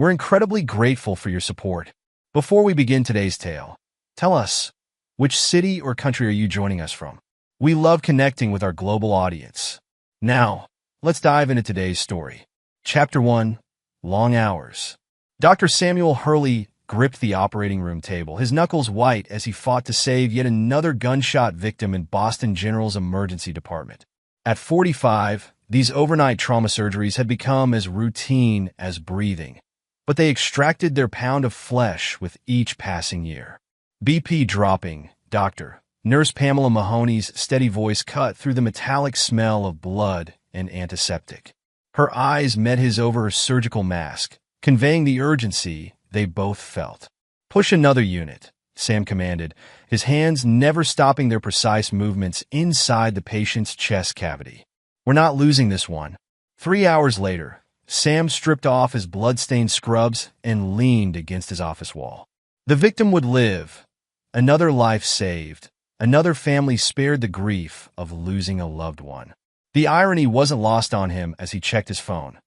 We're incredibly grateful for your support. Before we begin today's tale, tell us, which city or country are you joining us from? We love connecting with our global audience. Now, let's dive into today's story. Chapter 1, Long Hours. Dr. Samuel Hurley gripped the operating room table, his knuckles white as he fought to save yet another gunshot victim in Boston General's emergency department. At 45, these overnight trauma surgeries had become as routine as breathing, but they extracted their pound of flesh with each passing year. BP dropping, Doctor. Nurse Pamela Mahoney's steady voice cut through the metallic smell of blood and antiseptic. Her eyes met his over her surgical mask, conveying the urgency they both felt. Push another unit, Sam commanded, his hands never stopping their precise movements inside the patient's chest cavity. We're not losing this one. 3 hours later, Sam stripped off his blood-stained scrubs and leaned against his office wall. The victim would live. Another life saved. Another family spared the grief of losing a loved one. The irony wasn't lost on him as he checked his phone.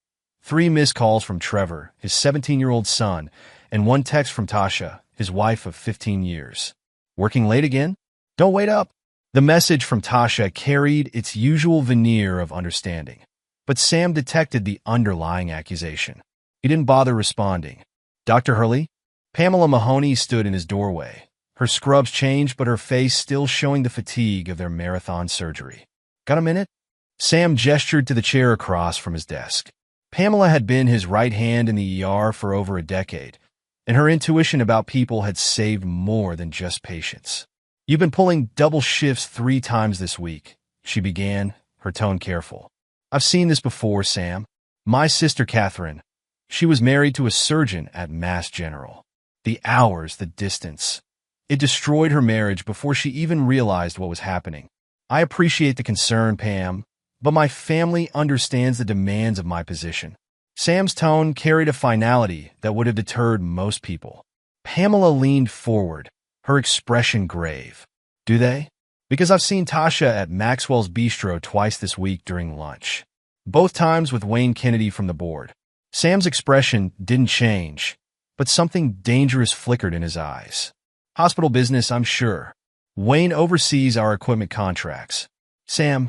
3 missed calls from Trevor, his 17-year-old son, and 1 text from Tasha, his wife of 15 years. Working late again? Don't wait up. The message from Tasha carried its usual veneer of understanding, but Sam detected the underlying accusation. He didn't bother responding. Dr. Hurley? Pamela Mahoney stood in his doorway, her scrubs changed but her face still showing the fatigue of their marathon surgery. Got a minute? Sam gestured to the chair across from his desk. Pamela had been his right hand in the ER for over a decade, and her intuition about people had saved more than just patients. You've been pulling double shifts 3 times this week, she began, her tone careful. I've seen this before, Sam. My sister Catherine. She was married to a surgeon at Mass General. The hours, the distance. It destroyed her marriage before she even realized what was happening. I appreciate the concern, Pam, but my family understands the demands of my position. Sam's tone carried a finality that would have deterred most people. Pamela leaned forward, her expression grave. Do they? Because I've seen Tasha at Maxwell's Bistro twice this week during lunch. Both times with Wayne Kennedy from the board. Sam's expression didn't change, but something dangerous flickered in his eyes. Hospital business, I'm sure. Wayne oversees our equipment contracts. Sam.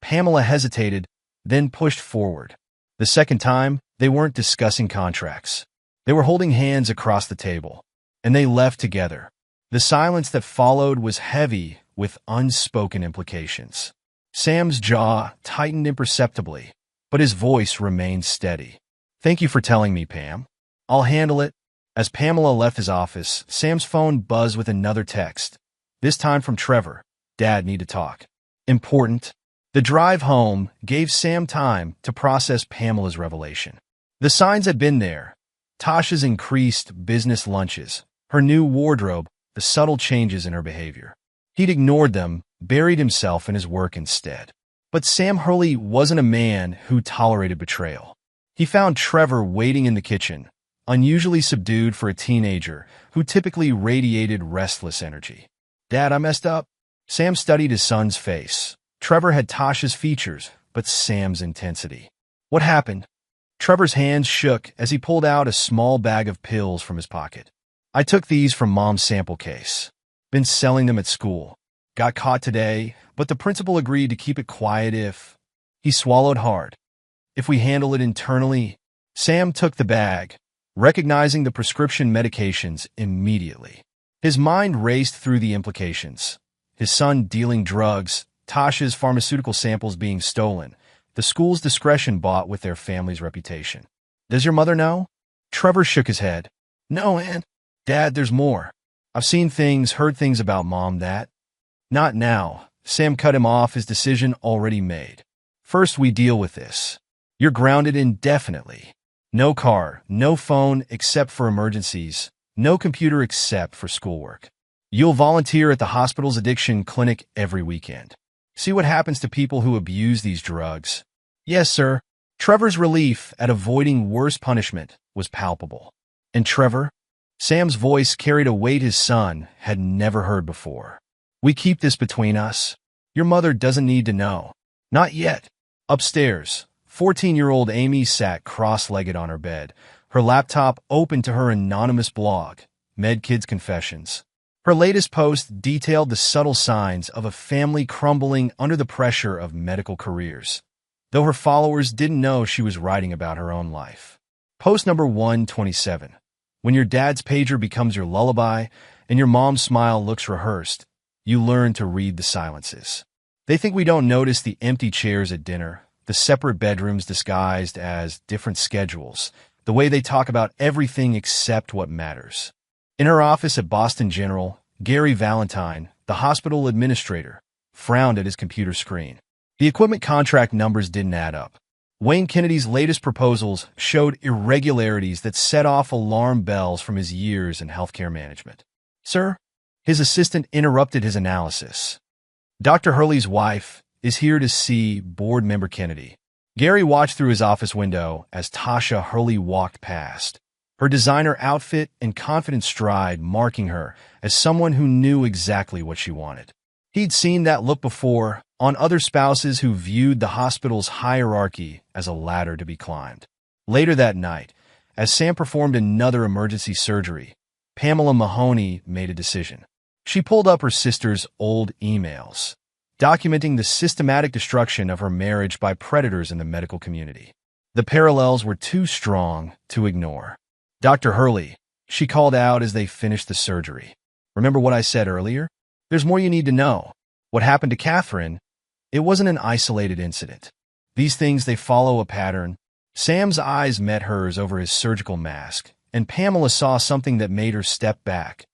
Pamela hesitated, then pushed forward. The second time, they weren't discussing contracts. They were holding hands across the table, and they left together. The silence that followed was heavy with unspoken implications. Sam's jaw tightened imperceptibly, but his voice remained steady. Thank you for telling me, Pam. I'll handle it. As Pamela left his office, Sam's phone buzzed with another text. This time from Trevor. Dad, need to talk. Important. The drive home gave Sam time to process Pamela's revelation. The signs had been there. Tasha's increased business lunches, her new wardrobe, the subtle changes in her behavior. He'd ignored them, buried himself in his work instead. But Sam Hurley wasn't a man who tolerated betrayal. He found Trevor waiting in the kitchen, unusually subdued for a teenager who typically radiated restless energy. Dad, I messed up. Sam studied his son's face. Trevor had Tasha's features, but Sam's intensity. What happened? Trevor's hands shook as he pulled out a small bag of pills from his pocket. I took these from Mom's sample case. Been selling them at school. Got caught today, but the principal agreed to keep it quiet if... He swallowed hard. If we handle it internally... Sam took the bag, recognizing the prescription medications immediately. His mind raced through the implications. His son dealing drugs, Tasha's pharmaceutical samples being stolen, the school's discretion bought with their family's reputation. Does your mother know? Trevor shook his head. No, Aunt. Dad, there's more. I've seen things, heard things about Mom that... Not now. Sam cut him off, his decision already made. First, we deal with this. You're grounded indefinitely. No car, no phone except for emergencies, no computer except for schoolwork. You'll volunteer at the hospital's addiction clinic every weekend. See what happens to people who abuse these drugs. Yes, sir. Trevor's relief at avoiding worse punishment was palpable. And Trevor? Sam's voice carried a weight his son had never heard before. We keep this between us. Your mother doesn't need to know. Not yet. Upstairs, 14-year-old Amy sat cross-legged on her bed, her laptop open to her anonymous blog, MedKids Confessions. Her latest post detailed the subtle signs of a family crumbling under the pressure of medical careers, though her followers didn't know she was writing about her own life. Post number 127. When your dad's pager becomes your lullaby and your mom's smile looks rehearsed, you learn to read the silences. They think we don't notice the empty chairs at dinner, the separate bedrooms disguised as different schedules, the way they talk about everything except what matters. In her office at Boston General, Gary Valentine, the hospital administrator, frowned at his computer screen. The equipment contract numbers didn't add up. Wayne Kennedy's latest proposals showed irregularities that set off alarm bells from his years in healthcare management. "Sir," his assistant interrupted his analysis. "Dr. Hurley's wife is here to see board member Kennedy." Gary watched through his office window as Tasha Hurley walked past, her designer outfit and confident stride marking her as someone who knew exactly what she wanted. He'd seen that look before on other spouses who viewed the hospital's hierarchy as a ladder to be climbed. Later that night, as Sam performed another emergency surgery, Pamela Mahoney made a decision. She pulled up her sister's old emails, documenting the systematic destruction of her marriage by predators in the medical community. The parallels were too strong to ignore. "Dr. Hurley," she called out as they finished the surgery. "Remember what I said earlier? There's more you need to know. What happened to Catherine, it wasn't an isolated incident. These things, they follow a pattern." Sam's eyes met hers over his surgical mask, and Pamela saw something that made her step back.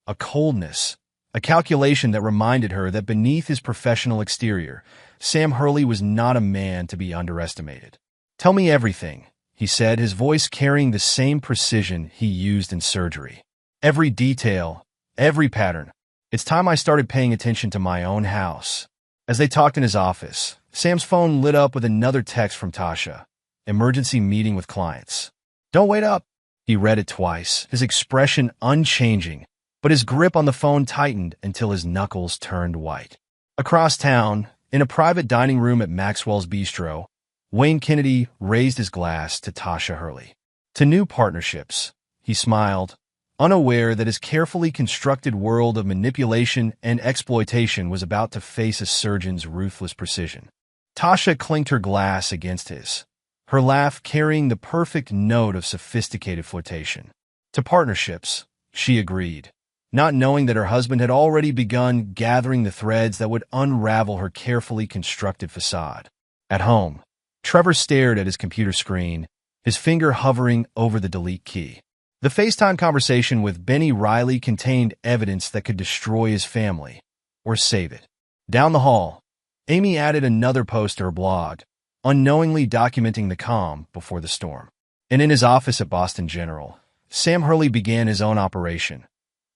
A coldness, a calculation that reminded her that beneath his professional exterior, Sam Hurley was not a man to be underestimated. "Tell me everything," he said, his voice carrying the same precision he used in surgery. "Every detail, every pattern. It's time I started paying attention to my own house." As they talked in his office, Sam's phone lit up with another text from Tasha. "Emergency meeting with clients." "Don't wait up." He read it twice, his expression unchanging, but his grip on the phone tightened until his knuckles turned white. Across town, in a private dining room at Maxwell's Bistro, Wayne Kennedy raised his glass to Tasha Hurley. "To new partnerships," he smiled, unaware that his carefully constructed world of manipulation and exploitation was about to face a surgeon's ruthless precision. Tasha clinked her glass against his, her laugh carrying the perfect note of sophisticated flirtation. "To partnerships," she agreed, not knowing that her husband had already begun gathering the threads that would unravel her carefully constructed facade. At home, Trevor stared at his computer screen, his finger hovering over the delete key. The FaceTime conversation with Benny Riley contained evidence that could destroy his family, or save it. Down the hall, Amy added another post to her blog, unknowingly documenting the calm before the storm. And in his office at Boston General, Sam Hurley began his own operation,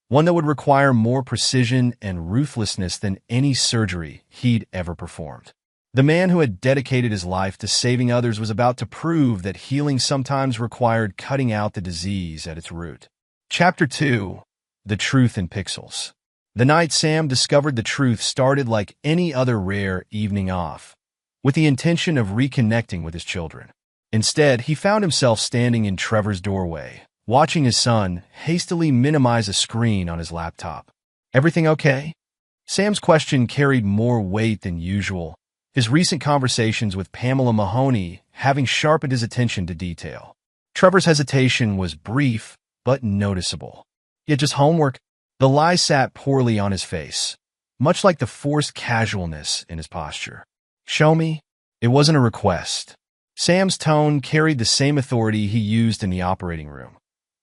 one that would require more precision and ruthlessness than any surgery he'd ever performed. The man who had dedicated his life to saving others was about to prove that healing sometimes required cutting out the disease at its root. Chapter 2. The Truth in Pixels. The night Sam discovered the truth started like any other rare evening off, with the intention of reconnecting with his children. Instead, he found himself standing in Trevor's doorway, watching his son hastily minimize a screen on his laptop. "Everything okay?" Sam's question carried more weight than usual, his recent conversations with Pamela Mahoney having sharpened his attention to detail. Trevor's hesitation was brief but noticeable. "Yeah, just homework." The lie sat poorly on his face, much like the forced casualness in his posture. "Show me." It wasn't a request. Sam's tone carried the same authority he used in the operating room,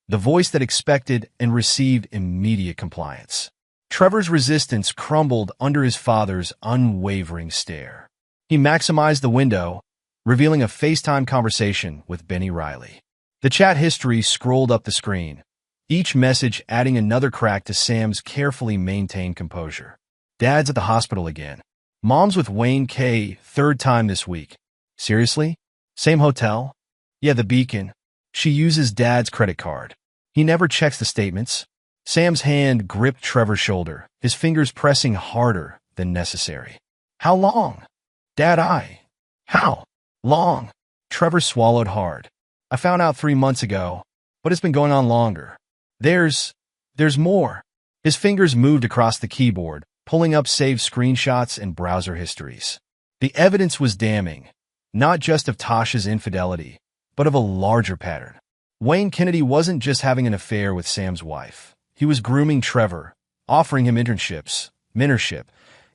the voice that expected and received immediate compliance. Trevor's resistance crumbled under his father's unwavering stare. He maximized the window, revealing a FaceTime conversation with Benny Riley. The chat history scrolled up the screen, each message adding another crack to Sam's carefully maintained composure. "Dad's at the hospital again. Mom's with Wayne K. third time this week." "Seriously? Same hotel?" "Yeah, the Beacon. She uses Dad's credit card. He never checks the statements." Sam's hand gripped Trevor's shoulder, his fingers pressing harder than necessary. "How long?" "Dad, How long?" Trevor swallowed hard. "I found out 3 months ago. but it's been going on longer. There's more. His fingers moved across the keyboard, pulling up saved screenshots and browser histories. The evidence was damning, not just of Tasha's infidelity, but of a larger pattern. Wayne Kennedy wasn't just having an affair with Sam's wife. He was grooming Trevor, offering him internships, mentorship,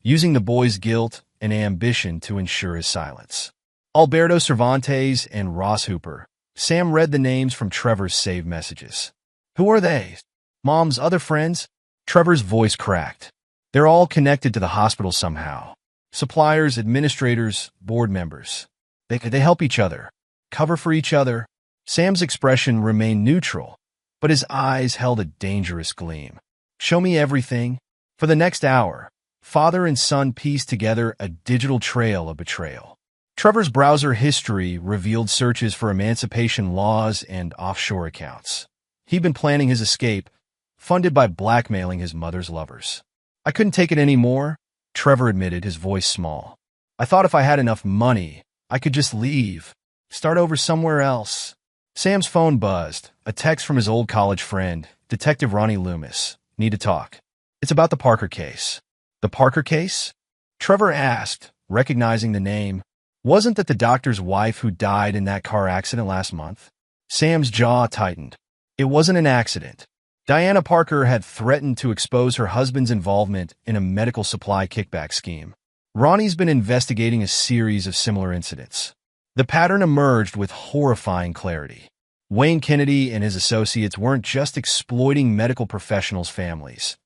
using the boy's guilt and ambition to ensure his silence. Alberto Cervantes and Ross Hooper. Sam read the names from Trevor's saved messages. Who are they? Mom's other friends? Trevor's voice cracked. They're all connected to the hospital somehow. Suppliers, administrators, board members. They help each other, cover for each other. Sam's expression remained neutral, but his eyes held a dangerous gleam. Show me everything. For the next hour, father and son pieced together a digital trail of betrayal. Trevor's browser history revealed searches for emancipation laws and offshore accounts. He'd been planning his escape, funded by blackmailing his mother's lovers. I couldn't take it anymore, Trevor admitted, his voice small. I thought if I had enough money, I could just leave, start over somewhere else. Sam's phone buzzed, a text from his old college friend, Detective Ronnie Loomis. Need to talk. It's about the Parker case. The Parker case? Trevor asked, recognizing the name. Wasn't that the doctor's wife who died in that car accident last month? Sam's jaw tightened. It wasn't an accident. Diana Parker had threatened to expose her husband's involvement in a medical supply kickback scheme. Ronnie's been investigating a series of similar incidents. The pattern emerged with horrifying clarity. Wayne Kennedy and his associates weren't just exploiting medical professionals' families.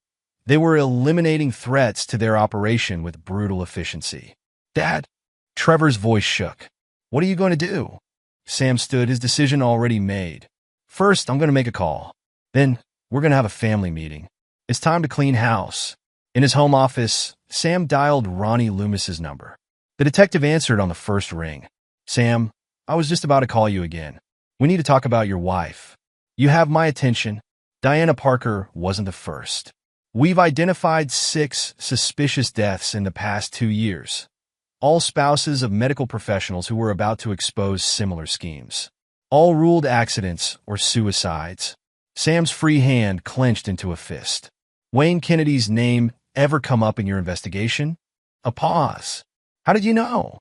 They were eliminating threats to their operation with brutal efficiency. Dad? Trevor's voice shook. What are you going to do? Sam stood, his decision already made. First, I'm going to make a call. Then, we're going to have a family meeting. It's time to clean house. In his home office, Sam dialed Ronnie Loomis's number. The detective answered on the first ring. Sam, I was just about to call you again. We need to talk about your wife. You have my attention. Diana Parker wasn't the first. We've identified 6 suspicious deaths in the past 2 years, all spouses of medical professionals who were about to expose similar schemes. All ruled accidents or suicides. Sam's free hand clenched into a fist. Wayne Kennedy's name ever come up in your investigation? A pause. How did you know?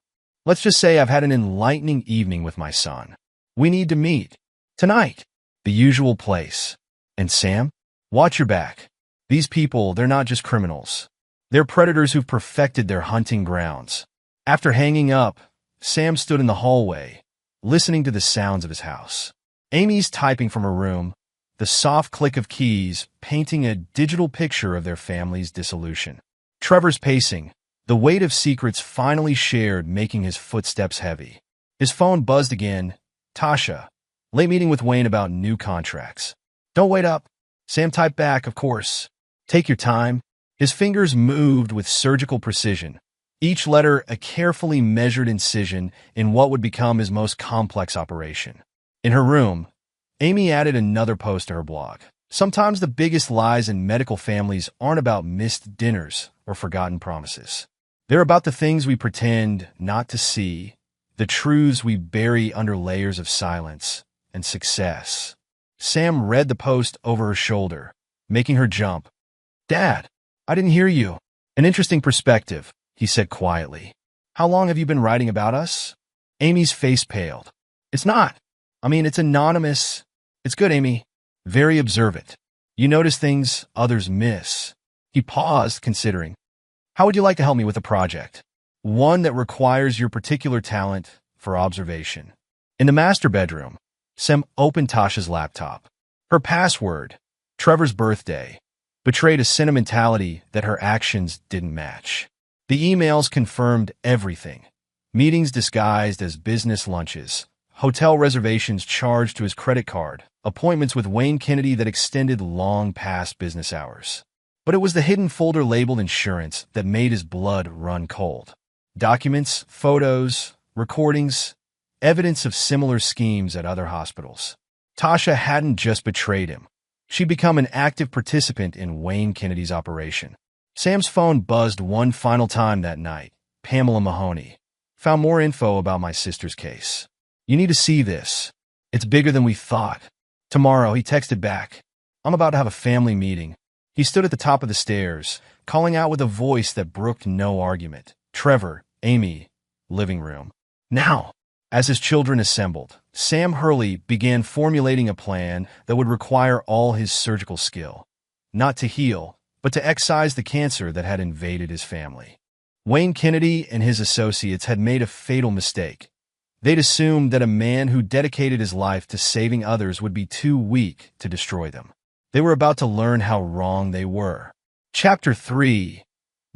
Let's just say I've had an enlightening evening with my son. We need to meet. Tonight. The usual place. And Sam, watch your back. These people, they're not just criminals. They're predators who've perfected their hunting grounds. After hanging up, Sam stood in the hallway, listening to the sounds of his house. Amy's typing from her room, the soft click of keys painting a digital picture of their family's dissolution. Trevor's pacing, the weight of secrets finally shared making his footsteps heavy. His phone buzzed again. Tasha, late meeting with Wayne about new contracts. Don't wait up. Sam typed back, of course. Take your time. His fingers moved with surgical precision, each letter a carefully measured incision in what would become his most complex operation. In her room, Amy added another post to her blog. Sometimes the biggest lies in medical families aren't about missed dinners or forgotten promises. They're about the things we pretend not to see, the truths we bury under layers of silence and success. Sam read the post over her shoulder, making her jump. Dad, I didn't hear you. An interesting perspective, he said quietly. How long have you been writing about us? Amy's face paled. It's not. It's anonymous. It's good, Amy. Very observant. You notice things others miss. He paused, considering. How would you like to help me with a project? One that requires your particular talent for observation. In the master bedroom, Sam opened Tasha's laptop. Her password, Trevor's birthday, betrayed a sentimentality that her actions didn't match. The emails confirmed everything. Meetings disguised as business lunches, hotel reservations charged to his credit card, appointments with Wayne Kennedy that extended long past business hours. But it was the hidden folder labeled insurance that made his blood run cold. Documents, photos, recordings, evidence of similar schemes at other hospitals. Tasha hadn't just betrayed him. She'd become an active participant in Wayne Kennedy's operation. Sam's phone buzzed one final time that night. Pamela Mahoney. Found more info about my sister's case. You need to see this. It's bigger than we thought. Tomorrow, he texted back. I'm about to have a family meeting. He stood at the top of the stairs, calling out with a voice that brooked no argument. Trevor, Amy, living room. Now, as his children assembled, Sam Hurley began formulating a plan that would require all his surgical skill, not to heal, but to excise the cancer that had invaded his family. Wayne Kennedy and his associates had made a fatal mistake. They'd assumed that a man who dedicated his life to saving others would be too weak to destroy them. They were about to learn how wrong they were. Chapter 3.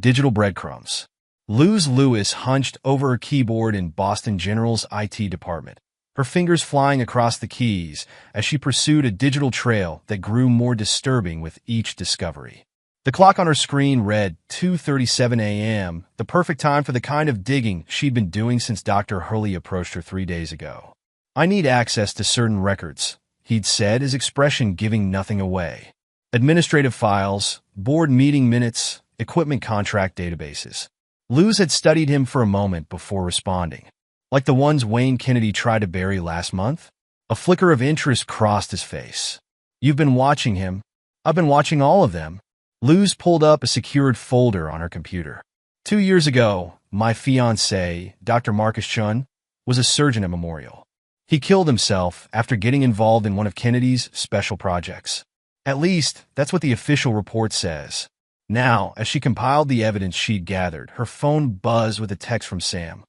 Digital Breadcrumbs. Luz Lewis hunched over her keyboard in Boston General's IT department, her fingers flying across the keys as she pursued a digital trail that grew more disturbing with each discovery. The clock on her screen read 2:37 a.m., the perfect time for the kind of digging she'd been doing since Dr. Hurley approached her 3 days ago. I need access to certain records, he'd said, his expression giving nothing away. Administrative files, board meeting minutes, equipment contract databases. Luz had studied him for a moment before responding. Like the ones Wayne Kennedy tried to bury last month? A flicker of interest crossed his face. You've been watching him. I've been watching all of them. Luz pulled up a secured folder on her computer. 2 years ago, my fiancé, Dr. Marcus Chun, was a surgeon at Memorial. He killed himself after getting involved in one of Kennedy's special projects. At least, that's what the official report says. Now, as she compiled the evidence she'd gathered, her phone buzzed with a text from Sam.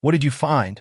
What did you find?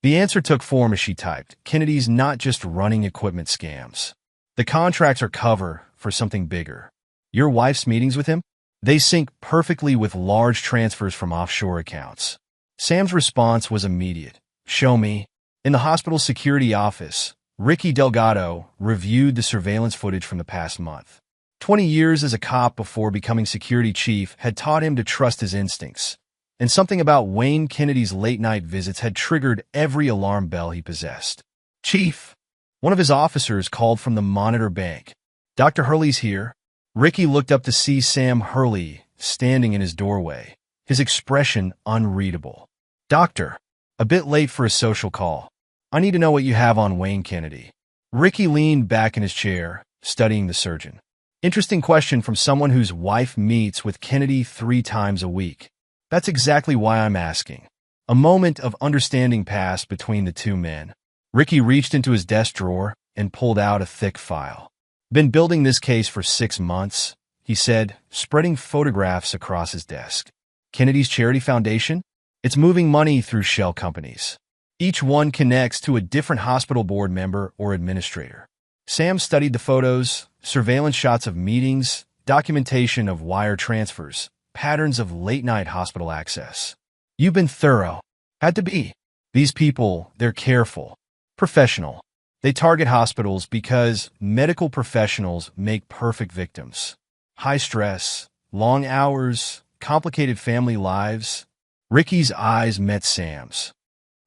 The answer took form as she typed. Kennedy's not just running equipment scams. The contracts are cover for something bigger. Your wife's meetings with him? They sync perfectly with large transfers from offshore accounts. Sam's response was immediate. Show me. In the hospital security office, Ricky Delgado reviewed the surveillance footage from the past month. 20 years as a cop before becoming security chief had taught him to trust his instincts, and something about Wayne Kennedy's late-night visits had triggered every alarm bell he possessed. Chief, one of his officers called from the Monitor Bank. Dr. Hurley's here. Ricky looked up to see Sam Hurley standing in his doorway, his expression unreadable. Doctor, a bit late for a social call. I need to know what you have on Wayne Kennedy. Ricky leaned back in his chair, studying the surgeon. Interesting question from someone whose wife meets with Kennedy 3 times a week. That's exactly why I'm asking. A moment of understanding passed between the two men. Ricky reached into his desk drawer and pulled out a thick file. Been building this case for 6 months, he said, spreading photographs across his desk. Kennedy's Charity Foundation? It's moving money through shell companies. Each one connects to a different hospital board member or administrator. Sam studied the photos, surveillance shots of meetings, documentation of wire transfers, patterns of late-night hospital access. You've been thorough. Had to be. These people, they're careful, professional. They target hospitals because medical professionals make perfect victims. High stress, long hours, complicated family lives. Ricky's eyes met Sam's.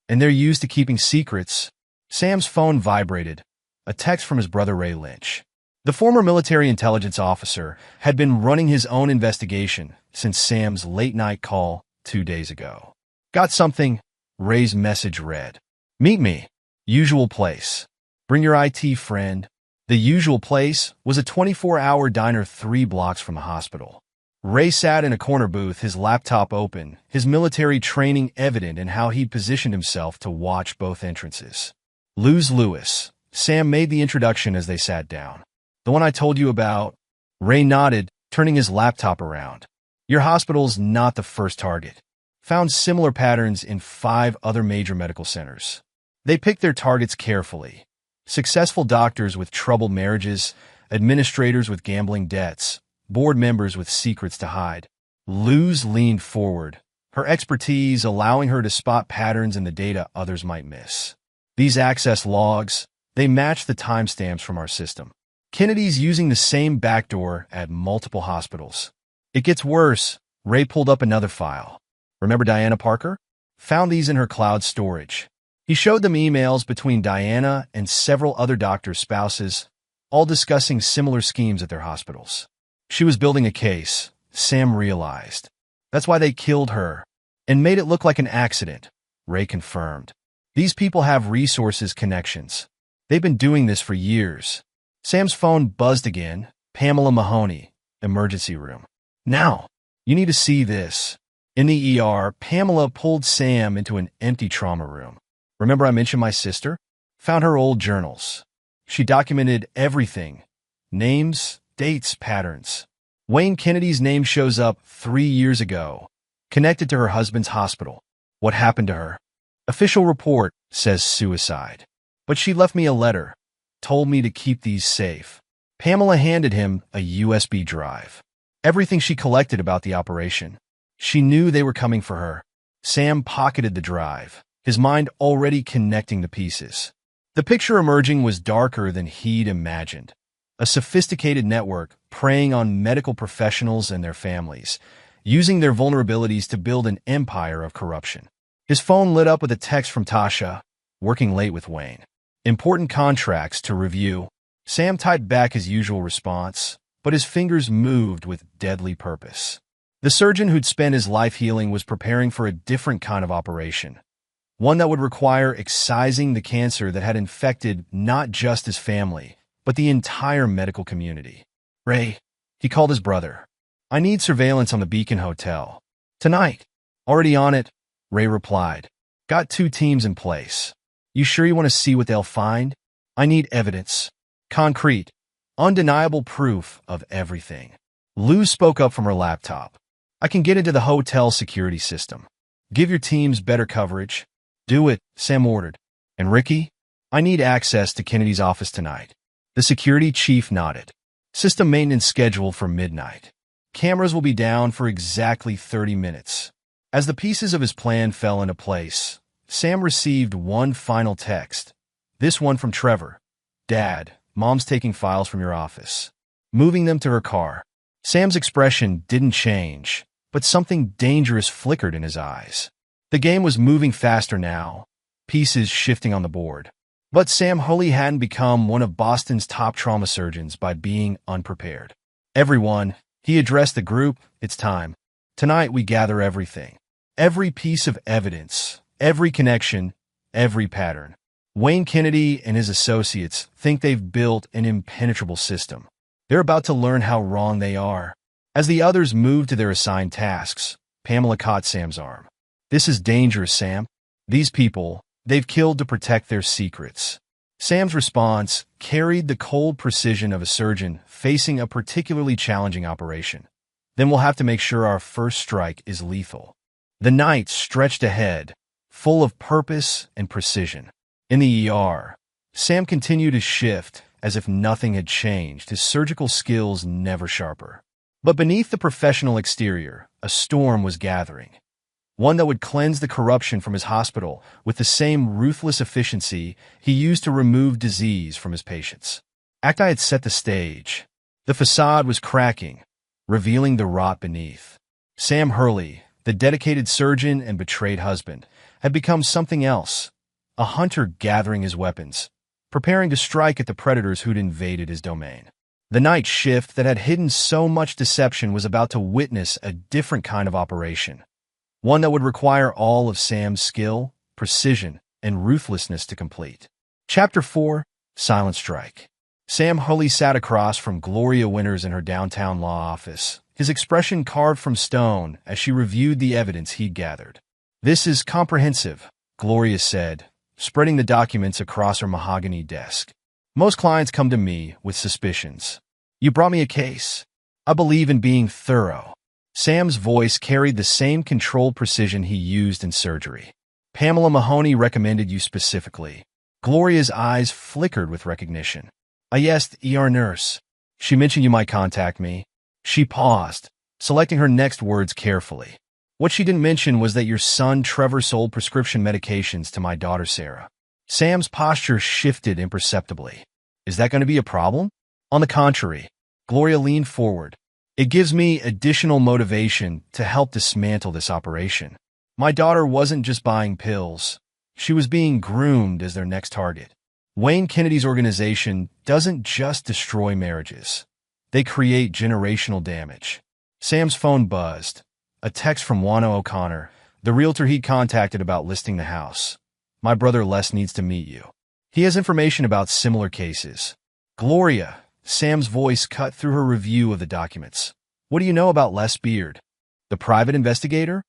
And they're used to keeping secrets. Sam's phone vibrated. A text from his brother Ray Lynch. The former military intelligence officer had been running his own investigation since Sam's late-night call 2 days ago. Got something? Ray's message read. Meet me. Usual place. Bring your IT friend. The usual place was a 24-hour diner 3 blocks from the hospital. Ray sat in a corner booth, his laptop open, his military training evident in how he'd positioned himself to watch both entrances. Luz Lewis. Sam made the introduction as they sat down. The one I told you about? Ray nodded, turning his laptop around. Your hospital's not the first target. Found similar patterns in 5 other major medical centers. They picked their targets carefully. Successful doctors with troubled marriages, administrators with gambling debts, board members with secrets to hide. Luz leaned forward, her expertise allowing her to spot patterns in the data others might miss. These access logs, they match the timestamps from our system. Kennedy's using the same backdoor at multiple hospitals. It gets worse. Ray pulled up another file. Remember Diana Parker? Found these in her cloud storage. He showed them emails between Diana and several other doctors' spouses, all discussing similar schemes at their hospitals. She was building a case, Sam realized. That's why they killed her and made it look like an accident, Ray confirmed. These people have resources, connections. They've been doing this for years. Sam's phone buzzed again. Pamela Mahoney, emergency room. Now, you need to see this. In the ER, Pamela pulled Sam into an empty trauma room. Remember I mentioned my sister? Found her old journals. She documented everything. Names, dates, patterns. Wayne Kennedy's name shows up 3 years ago, connected to her husband's hospital. What happened to her? Official report says suicide. But she left me a letter, told me to keep these safe. Pamela handed him a USB drive. Everything she collected about the operation. She knew they were coming for her. Sam pocketed the drive, his mind already connecting the pieces. The picture emerging was darker than he'd imagined. A sophisticated network preying on medical professionals and their families, using their vulnerabilities to build an empire of corruption. His phone lit up with a text from Tasha, working late with Wayne. Important contracts to review. Sam typed back his usual response, but his fingers moved with deadly purpose. The surgeon who'd spent his life healing was preparing for a different kind of operation, one that would require excising the cancer that had infected not just his family, but the entire medical community. Ray, he called his brother. I need surveillance on the Beacon Hotel. Tonight. Already on it, Ray replied. Got 2 teams in place. You sure you want to see what they'll find? I need evidence. Concrete. Undeniable proof of everything. Luz spoke up from her laptop. I can get into the hotel security system. Give your teams better coverage. Do it, Sam ordered. And Ricky? I need access to Kennedy's office tonight. The security chief nodded. System maintenance scheduled for midnight. Cameras will be down for exactly 30 minutes. As the pieces of his plan fell into place, Sam received one final text. This one from Trevor. Dad, Mom's taking files from your office. Moving them to her car. Sam's expression didn't change, but something dangerous flickered in his eyes. The game was moving faster now, pieces shifting on the board. But Sam Hulley hadn't become one of Boston's top trauma surgeons by being unprepared. Everyone, he addressed the group, it's time. Tonight we gather everything. Every piece of evidence, every connection, every pattern. Wayne Kennedy and his associates think they've built an impenetrable system. They're about to learn how wrong they are. As the others moved to their assigned tasks, Pamela caught Sam's arm. This is dangerous, Sam. These people, they've killed to protect their secrets. Sam's response carried the cold precision of a surgeon facing a particularly challenging operation. Then we'll have to make sure our first strike is lethal. The night stretched ahead, full of purpose and precision. In the ER, Sam continued to shift as if nothing had changed, his surgical skills never sharper. But beneath the professional exterior, a storm was gathering. One that would cleanse the corruption from his hospital with the same ruthless efficiency he used to remove disease from his patients. AITA had set the stage. The facade was cracking, revealing the rot beneath. Sam Hurley, the dedicated surgeon and betrayed husband, had become something else, a hunter gathering his weapons, preparing to strike at the predators who'd invaded his domain. The night shift that had hidden so much deception was about to witness a different kind of operation. One that would require all of Sam's skill, precision, and ruthlessness to complete. Chapter 4, Silent Strike. Sam Hulley sat across from Gloria Winters in her downtown law office, his expression carved from stone as she reviewed the evidence he'd gathered. This is comprehensive, Gloria said, spreading the documents across her mahogany desk. Most clients come to me with suspicions. You brought me a case. I believe in being thorough. Sam's voice carried the same controlled precision he used in surgery. Pamela Mahoney recommended you specifically. Gloria's eyes flickered with recognition. Yes, ER nurse. She mentioned you might contact me. She paused, selecting her next words carefully. What she didn't mention was that your son Trevor sold prescription medications to my daughter Sarah. Sam's posture shifted imperceptibly. Is that going to be a problem? On the contrary, Gloria leaned forward. It gives me additional motivation to help dismantle this operation. My daughter wasn't just buying pills. She was being groomed as their next target. Wayne Kennedy's organization doesn't just destroy marriages. They create generational damage. Sam's phone buzzed. A text from Wano O'Connor, the realtor he'd contacted about listing the house. My brother Les needs to meet you. He has information about similar cases. Gloria, Sam's voice cut through her review of the documents. What do you know about Les Beard? The private investigator?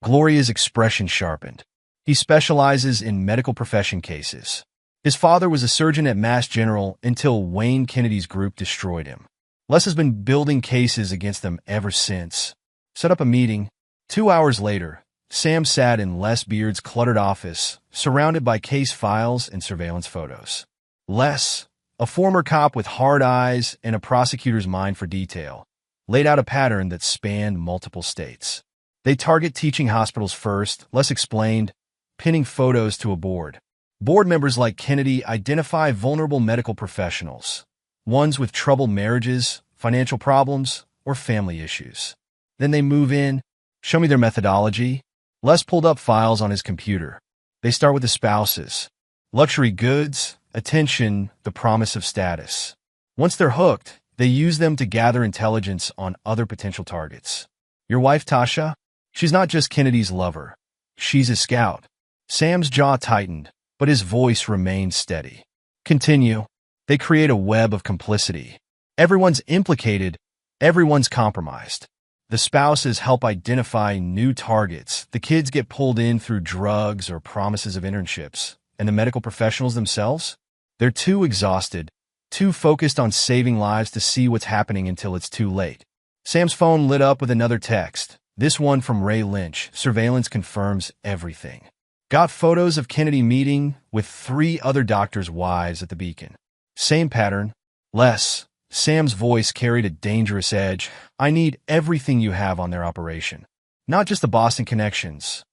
Gloria's expression sharpened. He specializes in medical profession cases. His father was a surgeon at Mass General until Wayne Kennedy's group destroyed him. Les has been building cases against them ever since. Set up a meeting. 2 hours later, Sam sat in Les Beard's cluttered office, surrounded by case files and surveillance photos. Les, a former cop with hard eyes and a prosecutor's mind for detail, laid out a pattern that spanned multiple states. They target teaching hospitals first, Les explained, pinning photos to a board. Board members like Kennedy identify vulnerable medical professionals, ones with troubled marriages, financial problems, or family issues. Then they move in. Show me their methodology. Les pulled up files on his computer. They start with the spouses. Luxury goods, attention, the promise of status. Once they're hooked, they use them to gather intelligence on other potential targets. Your wife, Tasha? She's not just Kennedy's lover. She's a scout. Sam's jaw tightened, but his voice remained steady. Continue. They create a web of complicity. Everyone's implicated. Everyone's compromised. The spouses help identify new targets. The kids get pulled in through drugs or promises of internships. And the medical professionals themselves? They're too exhausted, too focused on saving lives to see what's happening until it's too late. Sam's phone lit up with another text. This one from Ray Lynch. Surveillance confirms everything. Got photos of Kennedy meeting with 3 other doctors' wives at the Beacon. Same pattern. Les. Sam's voice carried a dangerous edge. I need everything you have on their operation. Not just the Boston connections.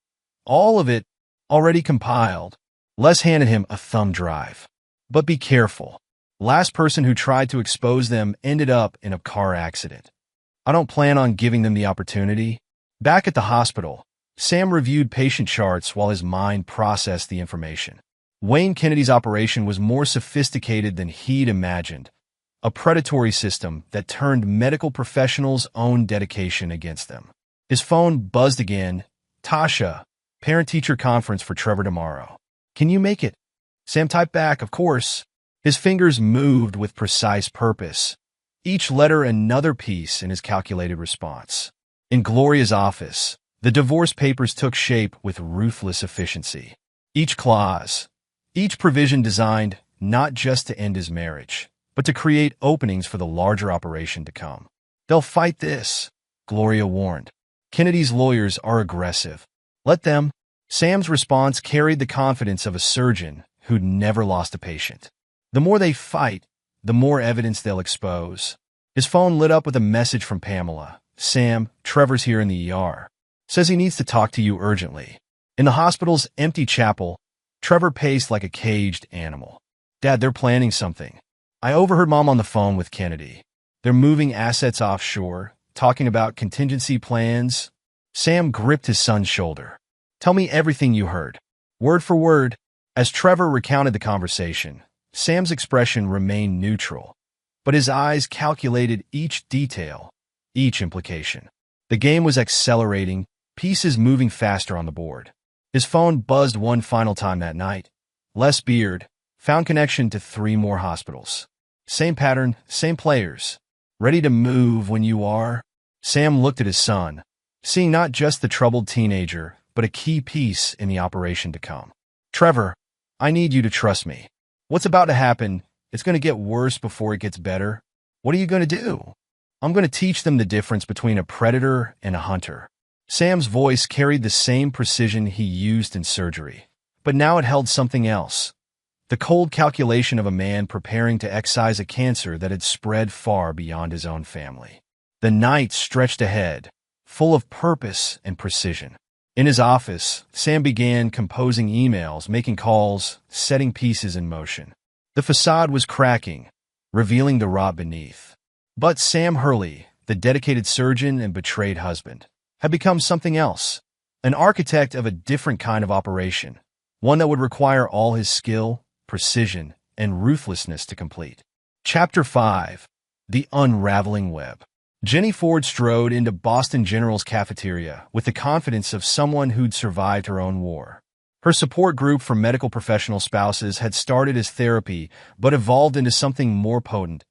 All of it already compiled. Les handed him a thumb drive. But be careful. Last person who tried to expose them ended up in a car accident. I don't plan on giving them the opportunity. Back at the hospital, Sam reviewed patient charts while his mind processed the information. Wayne Kennedy's operation was more sophisticated than he'd imagined. A predatory system that turned medical professionals' own dedication against them. His phone buzzed again. Tasha, parent-teacher conference for Trevor tomorrow. Can you make it? Sam typed back, of course. His fingers moved with precise purpose. Each letter another piece in his calculated response. In Gloria's office, the divorce papers took shape with ruthless efficiency. Each clause, each provision designed not just to end his marriage, but to create openings for the larger operation to come. They'll fight this, Gloria warned. Kennedy's lawyers are aggressive. Let them. Sam's response carried the confidence of a surgeon who'd never lost a patient. The more they fight, the more evidence they'll expose. His phone lit up with a message from Pamela. Sam, Trevor's here in the ER. Says he needs to talk to you urgently. In the hospital's empty chapel, Trevor paced like a caged animal. Dad, they're planning something. I overheard Mom on the phone with Kennedy. They're moving assets offshore, talking about contingency plans. Sam gripped his son's shoulder. Tell me everything you heard. Word for word. As Trevor recounted the conversation, Sam's expression remained neutral, but his eyes calculated each detail, each implication. The game was accelerating, pieces moving faster on the board. His phone buzzed one final time that night. Les Beard found connection to 3 more hospitals. Same pattern, same players. Ready to move when you are? Sam looked at his son, seeing not just the troubled teenager, but a key piece in the operation to come. Trevor, I need you to trust me. What's about to happen, it's going to get worse before it gets better. What are you going to do? I'm going to teach them the difference between a predator and a hunter. Sam's voice carried the same precision he used in surgery, but now it held something else. The cold calculation of a man preparing to excise a cancer that had spread far beyond his own family. The night stretched ahead, full of purpose and precision. In his office, Sam began composing emails, making calls, setting pieces in motion. The facade was cracking, revealing the rot beneath. But Sam Hurley, the dedicated surgeon and betrayed husband, had become something else, an architect of a different kind of operation, one that would require all his skill, precision, and ruthlessness to complete. Chapter 5. The Unraveling Web. Jenny Ford strode into Boston General's cafeteria with the confidence of someone who'd survived her own war. Her support group for medical professional spouses had started as therapy, but evolved into something more potent,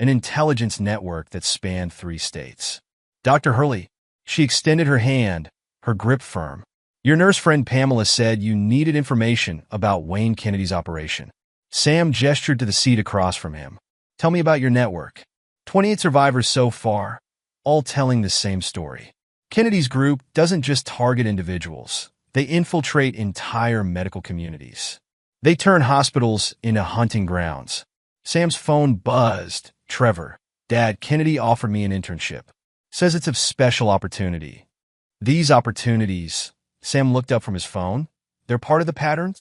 an intelligence network that spanned 3 states. Dr. Hurley, she extended her hand, her grip firm. Your nurse friend Pamela said you needed information about Wayne Kennedy's operation. Sam gestured to the seat across from him. Tell me about your network. 28 survivors so far, all telling the same story. Kennedy's group doesn't just target individuals. They infiltrate entire medical communities. They turn hospitals into hunting grounds. Sam's phone buzzed. Trevor, Dad, Kennedy offered me an internship. Says it's a special opportunity. These opportunities, Sam looked up from his phone. They're part of the pattern?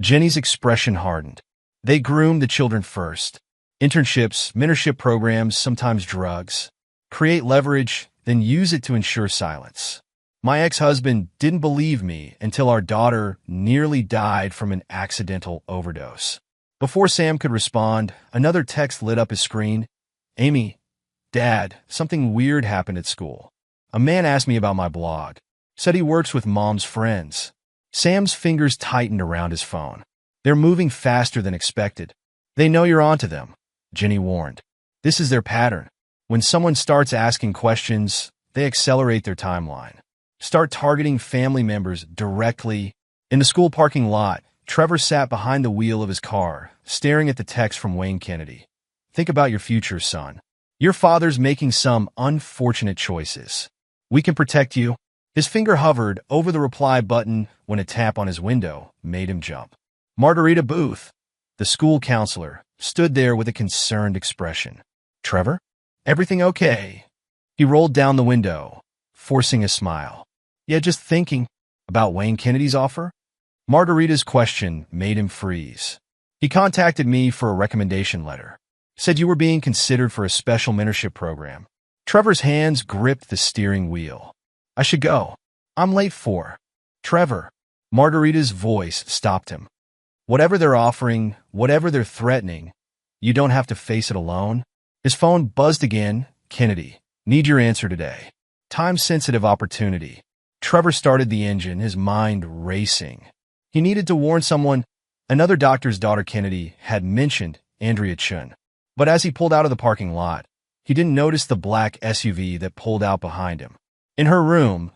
Jenny's expression hardened. They groom the children first. Internships, mentorship programs, sometimes drugs. Create leverage, then use it to ensure silence. My ex-husband didn't believe me until our daughter nearly died from an accidental overdose. Before Sam could respond, another text lit up his screen. Amy, Dad, something weird happened at school. A man asked me about my blog. Said he works with Mom's friends. Sam's fingers tightened around his phone. They're moving faster than expected. They know you're onto them, Jenny warned. This is their pattern. When someone starts asking questions, they accelerate their timeline. Start targeting family members directly. In the school parking lot, Trevor sat behind the wheel of his car, staring at the text from Wayne Kennedy. Think about your future, son. Your father's making some unfortunate choices. We can protect you. His finger hovered over the reply button when a tap on his window made him jump. Margarita Booth, the school counselor, stood there with a concerned expression. Trevor? Everything okay? He rolled down the window, forcing a smile. Yeah, just thinking about Wayne Kennedy's offer? Margarita's question made him freeze. He contacted me for a recommendation letter. Said you were being considered for a special mentorship program. Trevor's hands gripped the steering wheel. I should go. I'm late for. Trevor. Margarita's voice stopped him. Whatever they're offering, whatever they're threatening, you don't have to face it alone. His phone buzzed again. Kennedy, need your answer today. Time-sensitive opportunity. Trevor started the engine, his mind racing. He needed to warn someone. Another doctor's daughter, Kennedy, had mentioned Andrea Chun. But as he pulled out of the parking lot, he didn't notice the black SUV that pulled out behind him. In her room,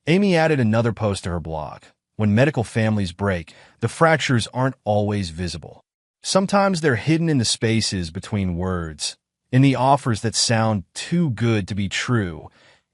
Amy added another post to her blog. When medical families break, the fractures aren't always visible. Sometimes they're hidden in the spaces between words, in the offers that sound too good to be true,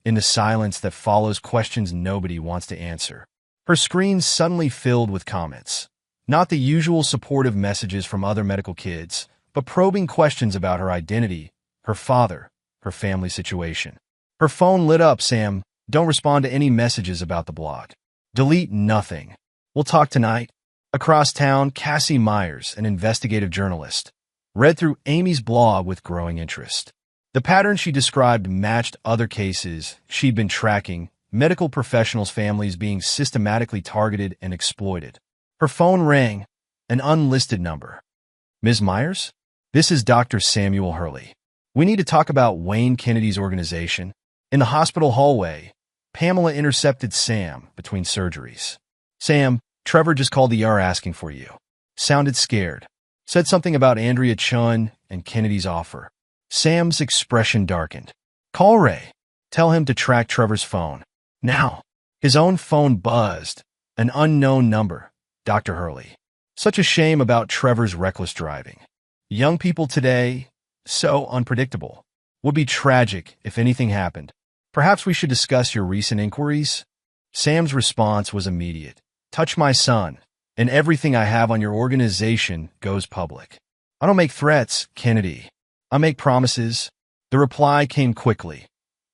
in the silence that follows questions nobody wants to answer. Her screen suddenly filled with comments. Not the usual supportive messages from other medical kids, but probing questions about her identity, her father, her family situation. Her phone lit up. Sam, don't respond to any messages about the blog. Delete nothing. We'll talk tonight. Across town, Cassie Myers, an investigative journalist, read through Amy's blog with growing interest. The pattern she described matched other cases she'd been tracking, medical professionals' families being systematically targeted and exploited. Her phone rang, an unlisted number. Ms. Myers? This is Dr. Samuel Hurley. We need to talk about Wayne Kennedy's organization. In the hospital hallway, Pamela intercepted Sam between surgeries. Sam, Trevor just called the ER asking for you. Sounded scared. Said something about Andrea Chun and Kennedy's offer. Sam's expression darkened. Call Ray. Tell him to track Trevor's phone. Now. His own phone buzzed. An unknown number. Dr. Hurley. Such a shame about Trevor's reckless driving. Young people today, so unpredictable. Would be tragic if anything happened. Perhaps we should discuss your recent inquiries? Sam's response was immediate. Touch my son, and everything I have on your organization goes public. I don't make threats, Kennedy. I make promises. The reply came quickly.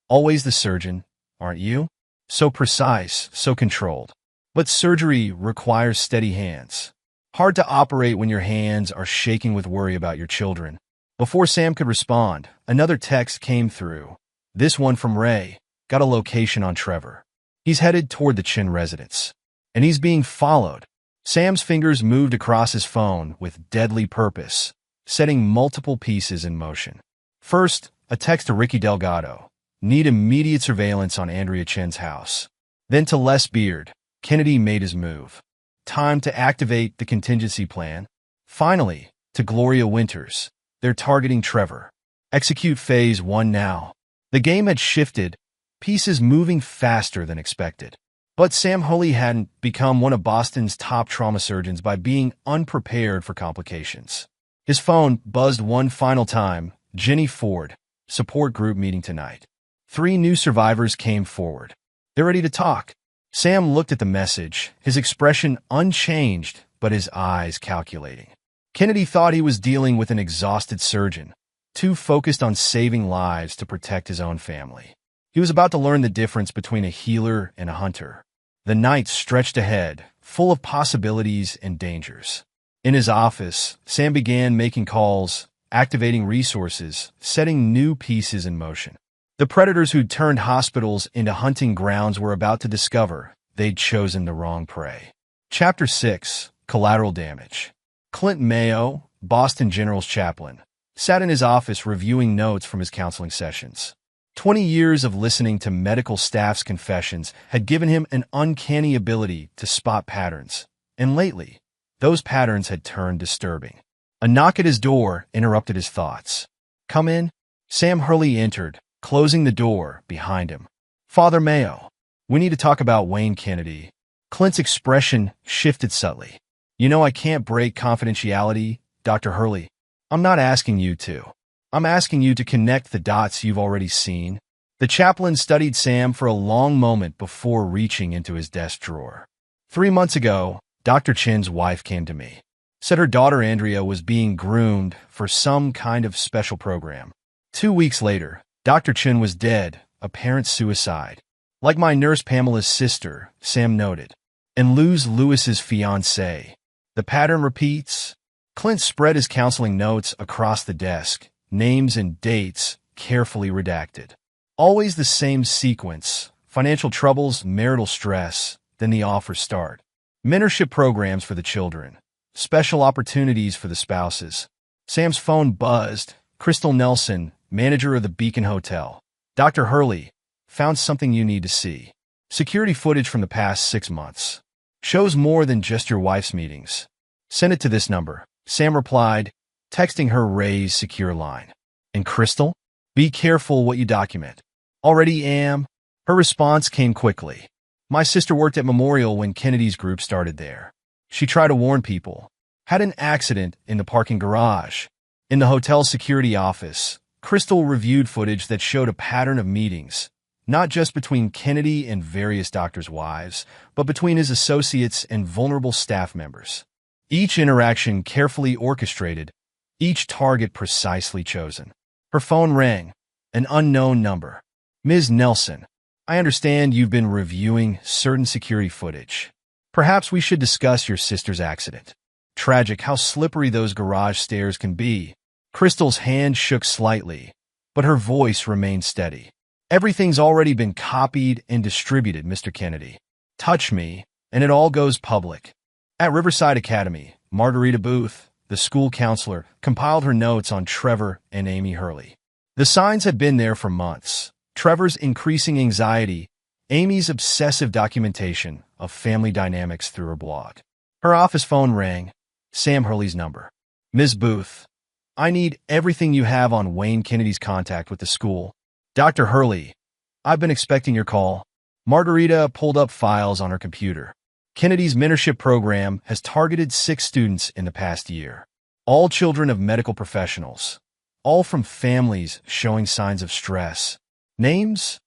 Always the surgeon, aren't you? So precise, so controlled. But surgery requires steady hands. Hard to operate when your hands are shaking with worry about your children. Before Sam could respond, another text came through. This one from Ray. Got a location on Trevor. He's headed toward the Chin residence. And he's being followed. Sam's fingers moved across his phone with deadly purpose, setting multiple pieces in motion. First, a text to Ricky Delgado. Need immediate surveillance on Andrea Chin's house. Then to Les Beard. Kennedy made his move. Time to activate the contingency plan. Finally, to Gloria Winters. They're targeting Trevor. Execute Phase 1 now. The game had shifted, pieces moving faster than expected. But Sam Hulley hadn't become one of Boston's top trauma surgeons by being unprepared for complications. His phone buzzed one final time. Jenny Ford, support group meeting tonight. 3 new survivors came forward. They're ready to talk. Sam looked at the message, his expression unchanged, but his eyes calculating. Kennedy thought he was dealing with an exhausted surgeon, too focused on saving lives to protect his own family. He was about to learn the difference between a healer and a hunter. The night stretched ahead, full of possibilities and dangers. In his office, Sam began making calls, activating resources, setting new pieces in motion. The predators who'd turned hospitals into hunting grounds were about to discover they'd chosen the wrong prey. Chapter 6: Collateral Damage. Clint Mayo, Boston General's chaplain, sat in his office reviewing notes from his counseling sessions. 20 years of listening to medical staff's confessions had given him an uncanny ability to spot patterns, and lately, those patterns had turned disturbing. A knock at his door interrupted his thoughts. "Come in." Sam Hurley entered, closing the door behind him. "Father Mayo, we need to talk about Wayne Kennedy." Clint's expression shifted subtly. "You know I can't break confidentiality, Dr. Hurley. I'm not asking you to. I'm asking you to connect the dots you've already seen." The chaplain studied Sam for a long moment before reaching into his desk drawer. 3 months ago, Dr. Chin's wife came to me. Said her daughter Andrea was being groomed for some kind of special program. 2 weeks later, Dr. Chin was dead, apparent suicide. Like my nurse Pamela's sister, Sam noted. And lose Lewis's fiancée. The pattern repeats. Clint spread his counseling notes across the desk, names and dates carefully redacted. Always the same sequence: financial troubles, marital stress, then the offers start. Mentorship programs for the children, special opportunities for the spouses. Sam's phone buzzed. Crystal Nelson, manager of the Beacon Hotel. "Dr. Hurley, found something you need to see. Security footage from the past 6 months. Shows more than just your wife's meetings. Send it to this number." Sam replied, texting her Ray's secure line. "And Crystal? Be careful what you document." "Already am." Her response came quickly. "My sister worked at Memorial when Kennedy's group started there. She tried to warn people. Had an accident in the parking garage." In the hotel's security office, Crystal reviewed footage that showed a pattern of meetings, not just between Kennedy and various doctors' wives, but between his associates and vulnerable staff members. Each interaction carefully orchestrated, each target precisely chosen. Her phone rang, an unknown number. "Ms. Nelson, I understand you've been reviewing certain security footage. Perhaps we should discuss your sister's accident. Tragic how slippery those garage stairs can be." Crystal's hand shook slightly, but her voice remained steady. "Everything's already been copied and distributed, Mr. Kennedy. Touch me, and it all goes public." At Riverside Academy, Margarita Booth, the school counselor, compiled her notes on Trevor and Amy Hurley. The signs had been there for months. Trevor's increasing anxiety, Amy's obsessive documentation of family dynamics through her blog. Her office phone rang. Sam Hurley's number. "Ms. Booth, I need everything you have on Wayne Kennedy's contact with the school." "Dr. Hurley, I've been expecting your call." Margarita pulled up files on her computer. Kennedy's mentorship program has targeted 6 students in the past year. All children of medical professionals. All from families showing signs of stress. Names?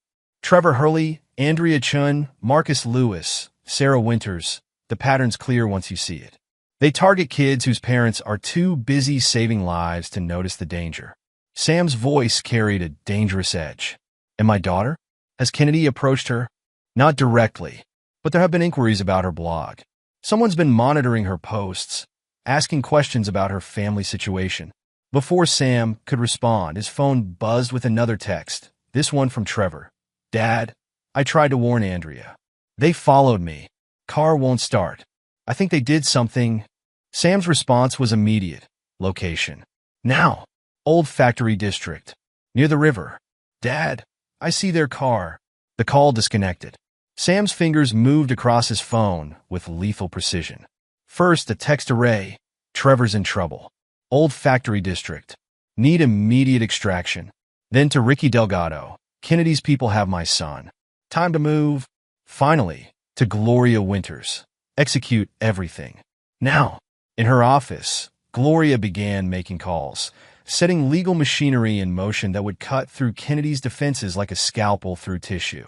Trevor Hurley, Andrea Chun, Marcus Lewis, Sarah Winters. The pattern's clear once you see it. They target kids whose parents are too busy saving lives to notice the danger. Sam's voice carried a dangerous edge. "And my daughter? Has Kennedy approached her?" "Not directly, but there have been inquiries about her blog. Someone's been monitoring her posts, asking questions about her family situation." Before Sam could respond, his phone buzzed with another text, this one from Trevor. "Dad, I tried to warn Andrea. They followed me. Car won't start. I think they did something." Sam's response was immediate. Location. "Now. Old Factory District. Near the river." "Dad, I see their car." The call disconnected. Sam's fingers moved across his phone with lethal precision. First, a text array. Trevor's in trouble. Old factory district. Need immediate extraction. Then to Ricky Delgado. Kennedy's people have my son. Time to move. Finally, to Gloria Winters. Execute everything. Now, in her office, Gloria began making calls, setting legal machinery in motion that would cut through Kennedy's defenses like a scalpel through tissue.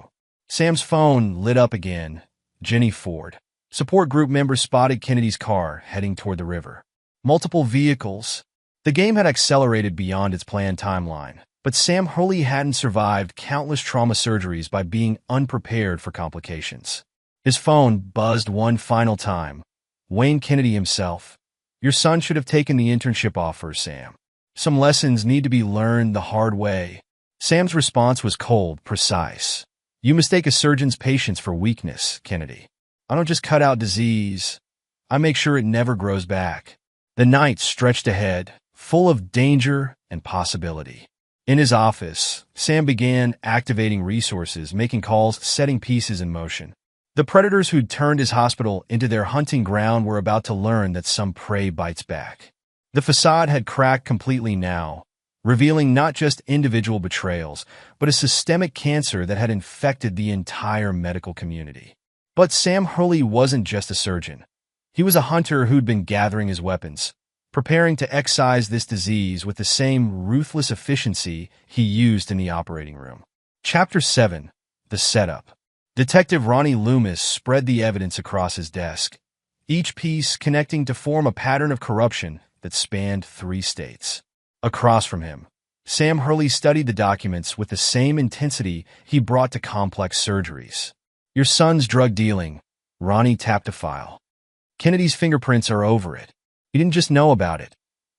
Sam's phone lit up again. Jenny Ford. Support group members spotted Kennedy's car heading toward the river. Multiple vehicles. The game had accelerated beyond its planned timeline, but Sam Hurley hadn't survived countless trauma surgeries by being unprepared for complications. His phone buzzed one final time. Wayne Kennedy himself. Your son should have taken the internship offer, Sam. Some lessons need to be learned the hard way. Sam's response was cold, precise. You mistake a surgeon's patience for weakness, Kennedy. I don't just cut out disease. I make sure it never grows back. The night stretched ahead, full of danger and possibility. In his office, Sam began activating resources, making calls, setting pieces in motion. The predators who'd turned his hospital into their hunting ground were about to learn that some prey bites back. The facade had cracked completely now, revealing not just individual betrayals, but a systemic cancer that had infected the entire medical community. But Sam Hurley wasn't just a surgeon. He was a hunter who'd been gathering his weapons, preparing to excise this disease with the same ruthless efficiency he used in the operating room. Chapter 7. The Setup. Detective Ronnie Loomis spread the evidence across his desk, each piece connecting to form a pattern of corruption that spanned 3 states. Across from him, Sam Hurley studied the documents with the same intensity he brought to complex surgeries. Your son's drug dealing. Ronnie tapped a file. Kennedy's fingerprints are over it. He didn't just know about it.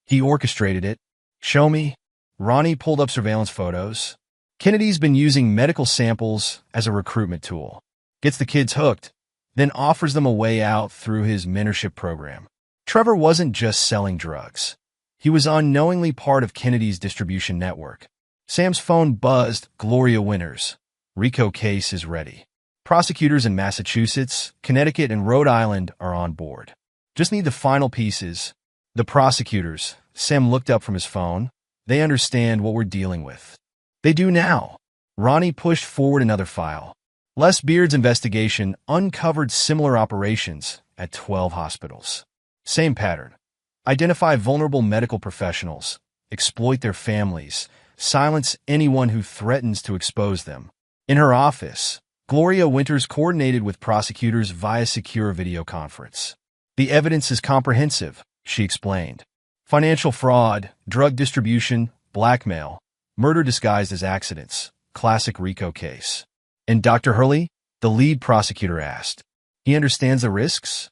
He orchestrated it. Show me. Ronnie pulled up surveillance photos. Kennedy's been using medical samples as a recruitment tool. Gets the kids hooked, then offers them a way out through his mentorship program. Trevor wasn't just selling drugs. He was unknowingly part of Kennedy's distribution network. Sam's phone buzzed. Gloria Winters. RICO case is ready. Prosecutors in Massachusetts, Connecticut, and Rhode Island are on board. Just need the final pieces. The prosecutors. Sam looked up from his phone. They understand what we're dealing with. They do now. Ronnie pushed forward another file. Les Beard's investigation uncovered similar operations at 12 hospitals. Same pattern. Identify vulnerable medical professionals, exploit their families, silence anyone who threatens to expose them. In her office, Gloria Winters coordinated with prosecutors via secure video conference. The evidence is comprehensive, she explained. Financial fraud, drug distribution, blackmail, murder disguised as accidents, classic RICO case. And Dr. Hurley? The lead prosecutor asked. He understands the risks?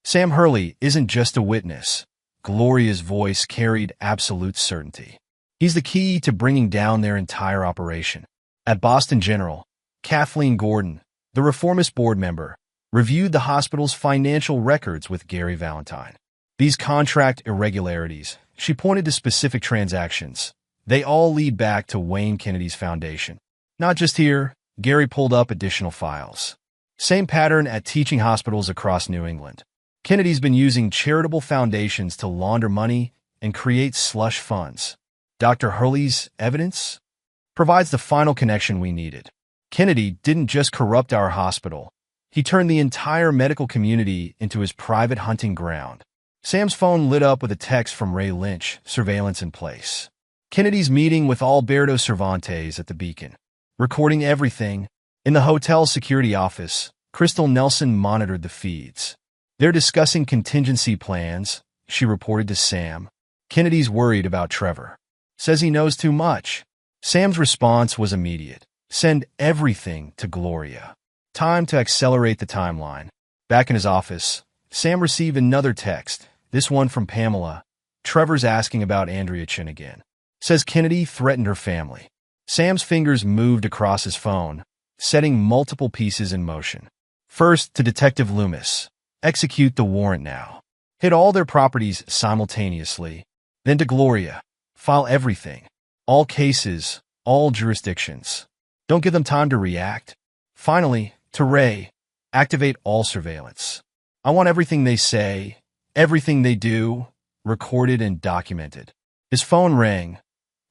Sam Hurley isn't just a witness. Gloria's voice carried absolute certainty. He's the key to bringing down their entire operation. At Boston General, Kathleen Gordon, the reformist board member, reviewed the hospital's financial records with Gary Valentine. These contract irregularities, she pointed to specific transactions. They all lead back to Wayne Kennedy's foundation. Not just here, Gary pulled up additional files. Same pattern at teaching hospitals across New England. Kennedy's been using charitable foundations to launder money and create slush funds. Dr. Hurley's evidence provides the final connection we needed. Kennedy didn't just corrupt our hospital. He turned the entire medical community into his private hunting ground. Sam's phone lit up with a text from Ray Lynch, surveillance in place. Kennedy's meeting with Alberto Cervantes at the Beacon. Recording everything. In the hotel's security office, Crystal Nelson monitored the feeds. They're discussing contingency plans, she reported to Sam. Kennedy's worried about Trevor. Says he knows too much. Sam's response was immediate. Send everything to Gloria. Time to accelerate the timeline. Back in his office, Sam received another text, this one from Pamela. Trevor's asking about Andrea Chin again. Says Kennedy threatened her family. Sam's fingers moved across his phone, setting multiple pieces in motion. First, to Detective Loomis. Execute the warrant now. Hit all their properties simultaneously. Then to Gloria. File everything. All cases, all jurisdictions. Don't give them time to react. Finally, To Ray, activate all surveillance. I want everything they say, everything they do, recorded and documented. His phone rang.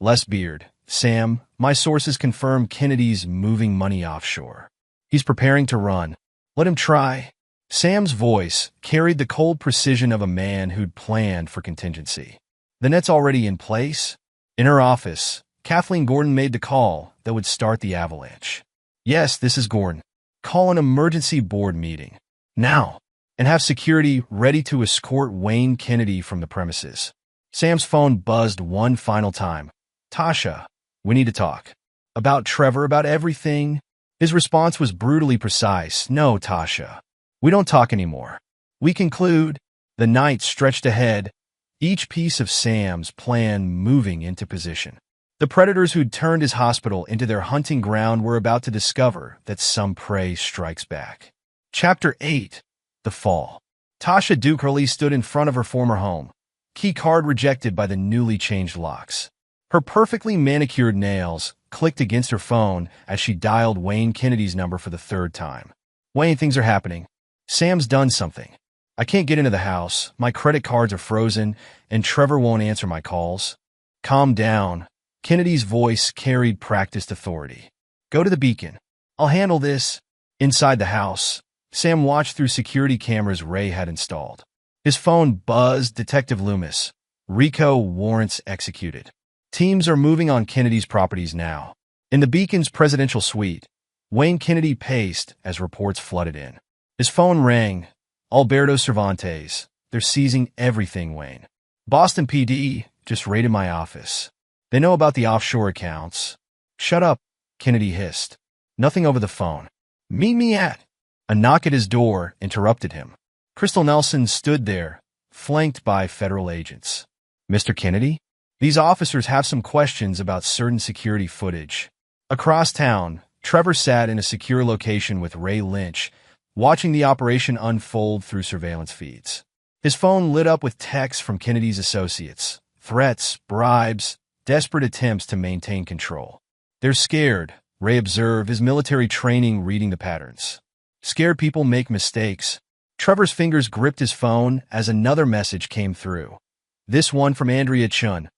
Les Beard. Sam, my sources confirm Kennedy's moving money offshore. He's preparing to run. Let him try. Sam's voice carried the cold precision of a man who'd planned for contingency. The net's already in place. In her office, Kathleen Gordon made the call that would start the avalanche. Yes, this is Gordon. Call an emergency board meeting. Now. And have security ready to escort Wayne Kennedy from the premises. Sam's phone buzzed one final time. Tasha, we need to talk. About Trevor, about everything. His response was brutally precise. No, Tasha. We don't talk anymore. We conclude. The night stretched ahead, each piece of Sam's plan moving into position. The predators who'd turned his hospital into their hunting ground were about to discover that some prey strikes back. Chapter 8. The Fall. Tasha Duke Hurley stood in front of her former home, key card rejected by the newly changed locks. Her perfectly manicured nails clicked against her phone as she dialed Wayne Kennedy's number for the third time. Wayne, things are happening. Sam's done something. I can't get into the house, my credit cards are frozen, and Trevor won't answer my calls. Calm down. Kennedy's voice carried practiced authority. Go to the beacon. I'll handle this. Inside the house, Sam watched through security cameras Ray had installed. His phone buzzed. Detective Loomis. RICO warrants executed. Teams are moving on Kennedy's properties now. In the Beacon's presidential suite, Wayne Kennedy paced as reports flooded in. His phone rang. Alberto Cervantes. They're seizing everything, Wayne. Boston PD just raided my office. They know about the offshore accounts. Shut up, Kennedy hissed. Nothing over the phone. Meet me at... A knock at his door interrupted him. Crystal Nelson stood there, flanked by federal agents. Mr. Kennedy? These officers have some questions about certain security footage. Across town, Trevor sat in a secure location with Ray Lynch, watching the operation unfold through surveillance feeds. His phone lit up with texts from Kennedy's associates. Threats, bribes, desperate attempts to maintain control. They're scared, Ray observed, his military training reading the patterns. Scared people make mistakes. Trevor's fingers gripped his phone as another message came through. This one from Andrea Chun.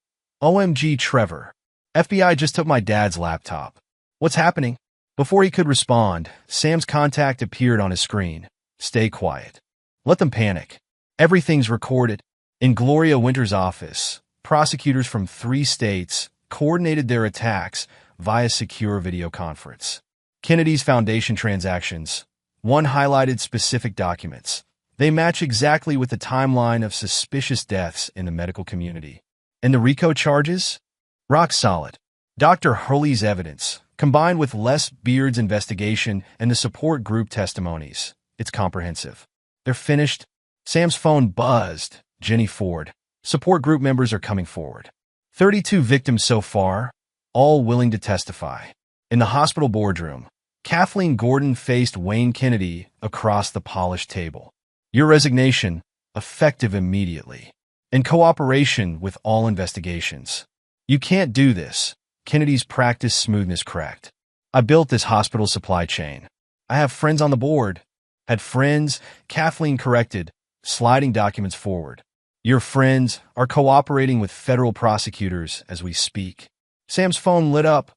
OMG Trevor. FBI just took my dad's laptop. What's happening? Before he could respond, Sam's contact appeared on his screen. Stay quiet. Let them panic. Everything's recorded. In Gloria Winter's office, prosecutors from 3 states coordinated their attacks via secure video conference. Kennedy's Foundation transactions. One highlighted specific documents. They match exactly with the timeline of suspicious deaths in the medical community. And the RICO charges? Rock solid. Dr. Hurley's evidence, combined with Les Beard's investigation and the support group testimonies. It's comprehensive. They're finished. Sam's phone buzzed. Jenny Ford. Support group members are coming forward. 32 victims so far, all willing to testify. In the hospital boardroom, Kathleen Gordon faced Wayne Kennedy across the polished table. Your resignation, effective immediately. In cooperation with all investigations. You can't do this. Kennedy's practiced smoothness cracked. I built this hospital supply chain. I have friends on the board. Had friends, Kathleen corrected, sliding documents forward. Your friends are cooperating with federal prosecutors as we speak. Sam's phone lit up.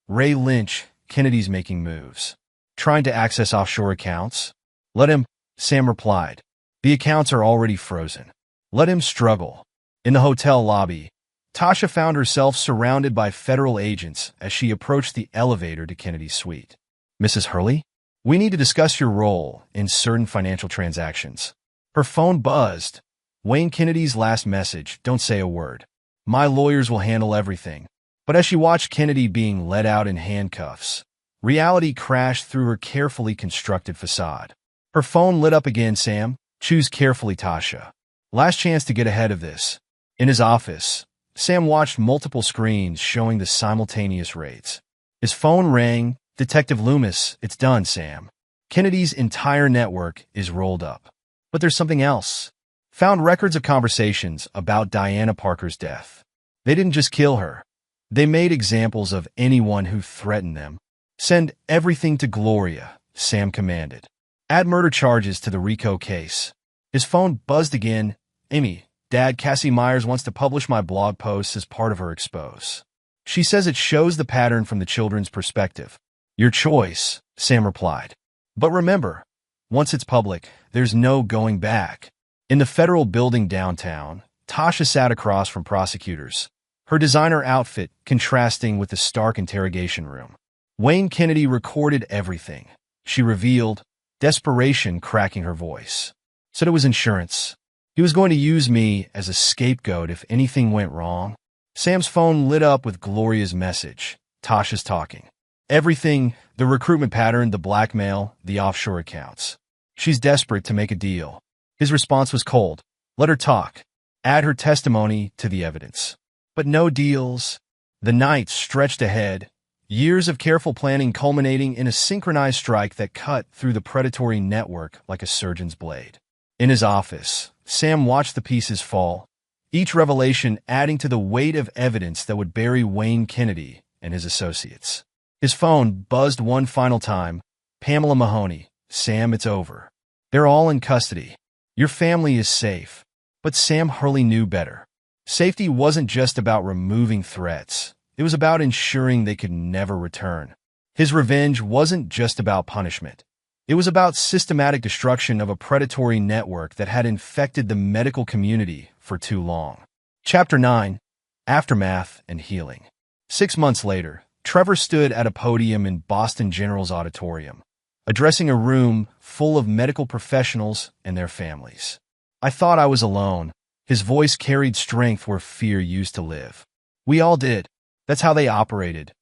Ray Lynch, Kennedy's making moves. Trying to access offshore accounts? Let him, Sam replied. The accounts are already frozen. Let him struggle. In the hotel lobby, Tasha found herself surrounded by federal agents as she approached the elevator to Kennedy's suite. Mrs. Hurley? We need to discuss your role in certain financial transactions. Her phone buzzed. Wayne Kennedy's last message, don't say a word. My lawyers will handle everything. But as she watched Kennedy being led out in handcuffs, reality crashed through her carefully constructed facade. Her phone lit up again. Sam, choose carefully, Tasha. Last chance to get ahead of this. In his office, Sam watched multiple screens showing the simultaneous raids. His phone rang. Detective Loomis, it's done, Sam. Kennedy's entire network is rolled up. But there's something else. Found records of conversations about Diana Parker's death. They didn't just kill her. They made examples of anyone who threatened them. Send everything to Gloria. Sam commanded. Add murder charges to the RICO case. His phone buzzed again. Amy, Dad, Cassie Myers wants to publish my blog posts as part of her expose. She says it shows the pattern from the children's perspective. Your choice, Sam replied. But remember, once it's public, there's no going back. In the federal building downtown, Tasha sat across from prosecutors, her designer outfit contrasting with the stark interrogation room. Wayne Kennedy recorded everything. She revealed, desperation cracking her voice. Said it was insurance. He was going to use me as a scapegoat if anything went wrong. Sam's phone lit up with Gloria's message. Tasha's talking. Everything, the recruitment pattern, the blackmail, the offshore accounts. She's desperate to make a deal. His response was cold. Let her talk. Add her testimony to the evidence. But no deals. The night stretched ahead, years of careful planning culminating in a synchronized strike that cut through the predatory network like a surgeon's blade. In his office, Sam watched the pieces fall, each revelation adding to the weight of evidence that would bury Wayne Kennedy and his associates. His phone buzzed one final time. Pamela Mahoney. Sam, it's over. They're all in custody. Your family is safe. But Sam Hurley knew better. Safety wasn't just about removing threats. It was about ensuring they could never return. His revenge wasn't just about punishment. It was about systematic destruction of a predatory network that had infected the medical community for too long. Chapter 9. Aftermath and Healing. 6 months later, Trevor stood at a podium in Boston General's auditorium, addressing a room full of medical professionals and their families. I thought I was alone. His voice carried strength where fear used to live. We all did. That's how they operated.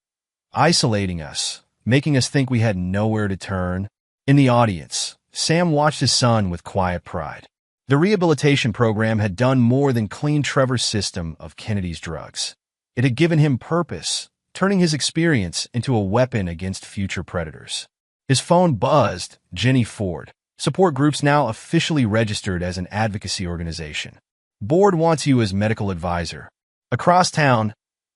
Isolating us, making us think we had nowhere to turn. In the audience, Sam watched his son with quiet pride. The rehabilitation program had done more than clean Trevor's system of Kennedy's drugs. It had given him purpose, turning his experience into a weapon against future predators. His phone buzzed. Jenny Ford. Support groups now officially registered as an advocacy organization. Board wants you as medical advisor. Across town,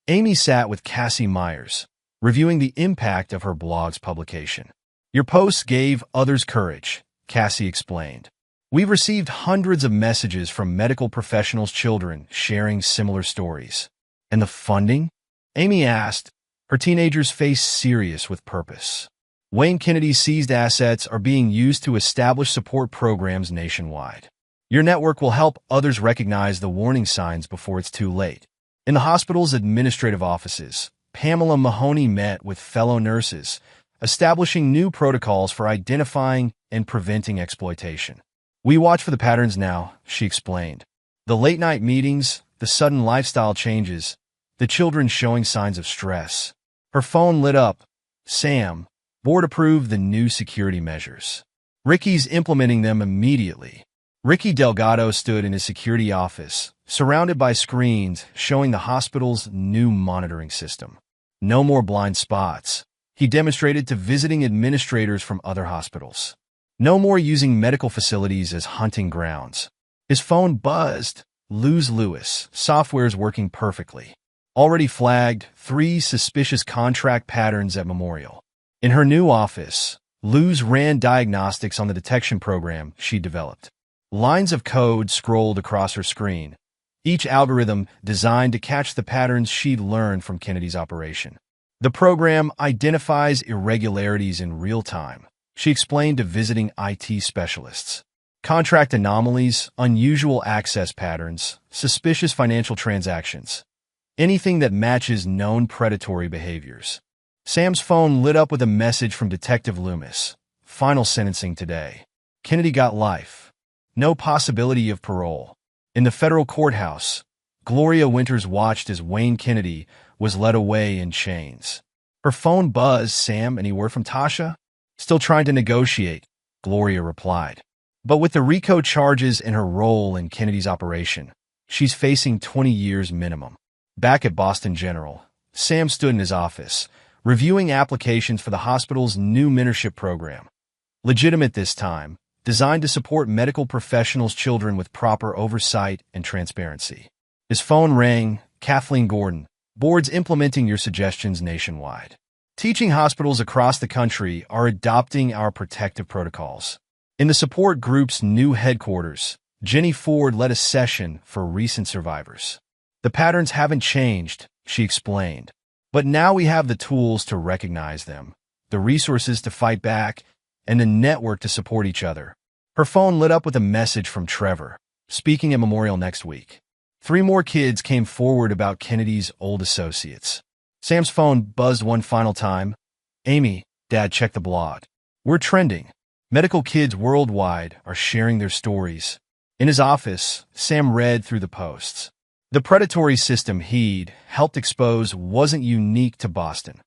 Amy sat with Cassie Myers, reviewing the impact of her blog's publication. Your posts gave others courage, Cassie explained. We've received hundreds of messages from medical professionals' children sharing similar stories. And the funding? Amy asked, her teenager's face serious with purpose. Wayne Kennedy's seized assets are being used to establish support programs nationwide. Your network will help others recognize the warning signs before it's too late. In the hospital's administrative offices, Pamela Mahoney met with fellow nurses, establishing new protocols for identifying and preventing exploitation. We watch for the patterns now, she explained. The late-night meetings, the sudden lifestyle changes, the children showing signs of stress. Her phone lit up. Sam, board approved the new security measures. Ricky's implementing them immediately. Ricky Delgado stood in his security office, surrounded by screens showing the hospital's new monitoring system. No more blind spots, he demonstrated to visiting administrators from other hospitals. No more using medical facilities as hunting grounds. His phone buzzed. Luz Lewis, software's working perfectly. Already flagged 3 suspicious contract patterns at Memorial. In her new office, Luz ran diagnostics on the detection program she developed. Lines of code scrolled across her screen, each algorithm designed to catch the patterns she'd learned from Kennedy's operation. The program identifies irregularities in real time, she explained to visiting IT specialists. Contract anomalies, unusual access patterns, suspicious financial transactions. Anything that matches known predatory behaviors. Sam's phone lit up with a message from Detective Loomis. Final sentencing today. Kennedy got life. No possibility of parole. In the federal courthouse, Gloria Winters watched as Wayne Kennedy was led away in chains. Her phone buzzed. Sam, any word from Tasha? Still trying to negotiate, Gloria replied. But with the RICO charges and her role in Kennedy's operation, she's facing 20 years minimum. Back at Boston General, Sam stood in his office, reviewing applications for the hospital's new mentorship program. Legitimate this time, designed to support medical professionals' children with proper oversight and transparency. His phone rang. Kathleen Gordon, board's implementing your suggestions nationwide. Teaching hospitals across the country are adopting our protective protocols. In the support group's new headquarters, Jenny Ford led a session for recent survivors. The patterns haven't changed, she explained. But now we have the tools to recognize them, the resources to fight back, and the network to support each other. Her phone lit up with a message from Trevor, speaking at Memorial next week. 3 more kids came forward about Kennedy's old associates. Sam's phone buzzed one final time. Amy, Dad, check the blog. We're trending. Medical kids worldwide are sharing their stories. In his office, Sam read through the posts. The predatory system he'd helped expose wasn't unique to Boston.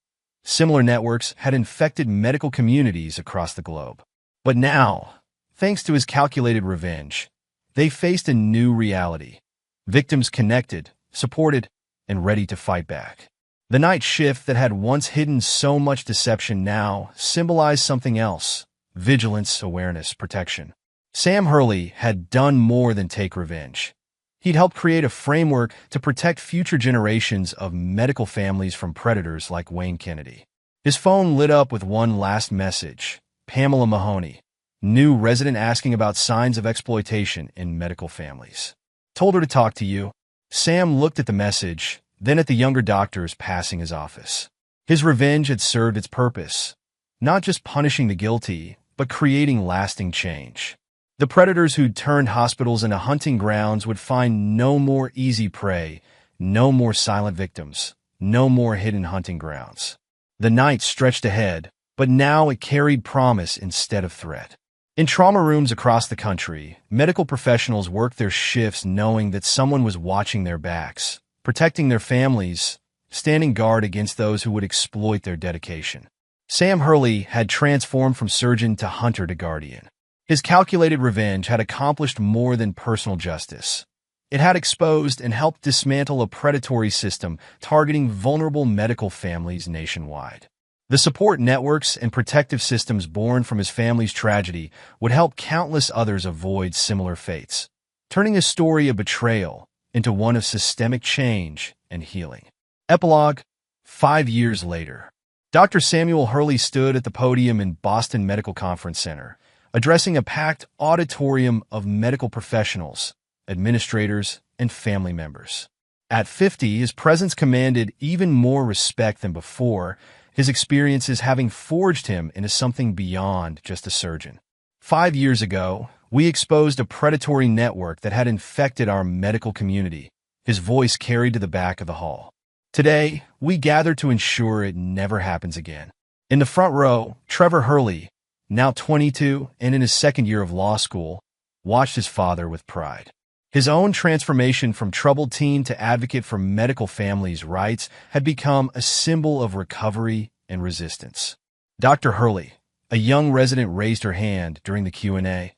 Similar networks had infected medical communities across the globe. But now, thanks to his calculated revenge, they faced a new reality. Victims connected, supported, and ready to fight back. The night shift that had once hidden so much deception now symbolized something else: vigilance, awareness, protection. Sam Hurley had done more than take revenge. He'd helped create a framework to protect future generations of medical families from predators like Wayne Kennedy. His phone lit up with one last message. Pamela Mahoney, new resident asking about signs of exploitation in medical families. Told her to talk to you. Sam looked at the message, then at the younger doctors passing his office. His revenge had served its purpose, not just punishing the guilty, but creating lasting change. The predators who'd turned hospitals into hunting grounds would find no more easy prey, no more silent victims, no more hidden hunting grounds. The night stretched ahead, but now it carried promise instead of threat. In trauma rooms across the country, medical professionals worked their shifts knowing that someone was watching their backs, protecting their families, standing guard against those who would exploit their dedication. Sam Hurley had transformed from surgeon to hunter to guardian. His calculated revenge had accomplished more than personal justice. It had exposed and helped dismantle a predatory system targeting vulnerable medical families nationwide. The support networks and protective systems born from his family's tragedy would help countless others avoid similar fates, turning a story of betrayal into one of systemic change and healing. Epilogue: 5 years later. Dr. Samuel Hurley stood at the podium in Boston Medical Conference Center, addressing a packed auditorium of medical professionals, administrators, and family members. At 50, his presence commanded even more respect than before, his experiences having forged him into something beyond just a surgeon. 5 years ago, we exposed a predatory network that had infected our medical community, his voice carried to the back of the hall. Today, we gather to ensure it never happens again. In the front row, Trevor Hurley, now 22 and in his second year of law school, watched his father with pride. His own transformation from troubled teen to advocate for medical families' rights had become a symbol of recovery and resistance. Dr. Hurley, a young resident, raised her hand during the Q&A.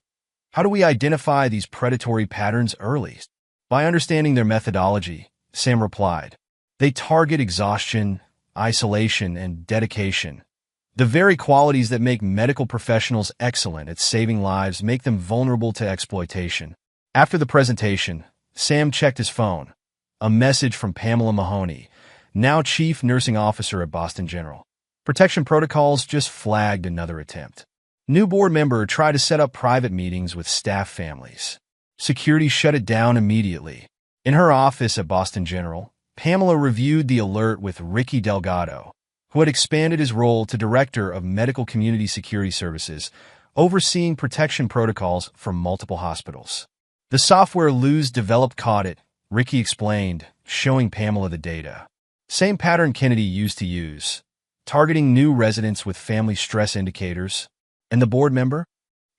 How do we identify these predatory patterns early? By understanding their methodology, Sam replied. They target exhaustion, isolation, and dedication. The very qualities that make medical professionals excellent at saving lives make them vulnerable to exploitation. After the presentation, Sam checked his phone. A message from Pamela Mahoney, now Chief Nursing Officer at Boston General. Protection protocols just flagged another attempt. New board member tried to set up private meetings with staff families. Security shut it down immediately. In her office at Boston General, Pamela reviewed the alert with Ricky Delgado, who had expanded his role to Director of Medical Community Security Services, overseeing protection protocols for multiple hospitals. The software Luz developed caught it, Ricky explained, showing Pamela the data. Same pattern Kennedy used to use, targeting new residents with family stress indicators. And the board member?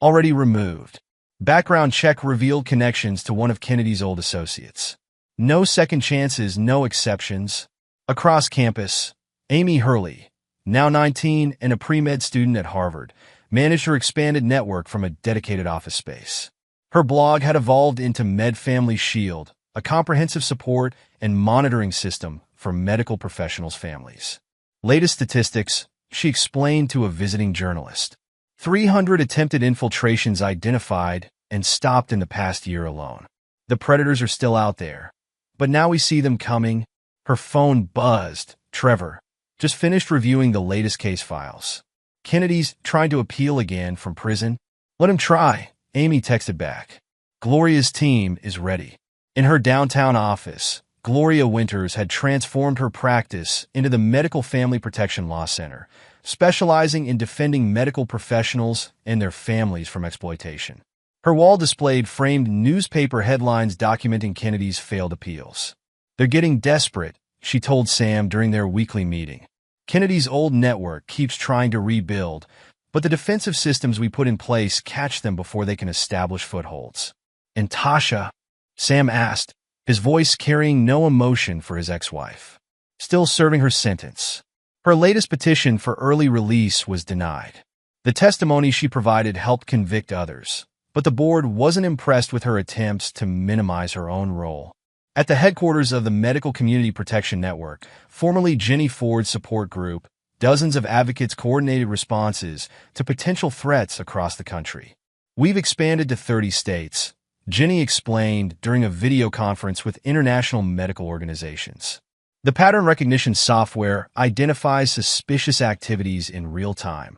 Already removed. Background check revealed connections to one of Kennedy's old associates. No second chances, no exceptions. Across campus, Amy Hurley, now 19 and a pre-med student at Harvard, managed her expanded network from a dedicated office space. Her blog had evolved into Med Family Shield, a comprehensive support and monitoring system for medical professionals' families. Latest statistics, she explained to a visiting journalist. 300 attempted infiltrations identified and stopped in the past year alone. The predators are still out there, but now we see them coming. Her phone buzzed. Trevor, Just finished reviewing the latest case files. Kennedy's trying to appeal again from prison. Let him try, Amy texted back. Gloria's team is ready. In her downtown office, Gloria Winters had transformed her practice into the Medical Family Protection Law Center, specializing in defending medical professionals and their families from exploitation. Her wall displayed framed newspaper headlines documenting Kennedy's failed appeals. They're getting desperate, she told Sam during their weekly meeting. Kennedy's old network keeps trying to rebuild, but the defensive systems we put in place catch them before they can establish footholds. And Tasha? Sam asked, his voice carrying no emotion for his ex-wife. Still serving her sentence. Her latest petition for early release was denied. The testimony she provided helped convict others, but the board wasn't impressed with her attempts to minimize her own role. At the headquarters of the Medical Community Protection Network, formerly Jenny Ford's support group, dozens of advocates coordinated responses to potential threats across the country. We've expanded to 30 states, Jenny explained during a video conference with international medical organizations. The pattern recognition software identifies suspicious activities in real time,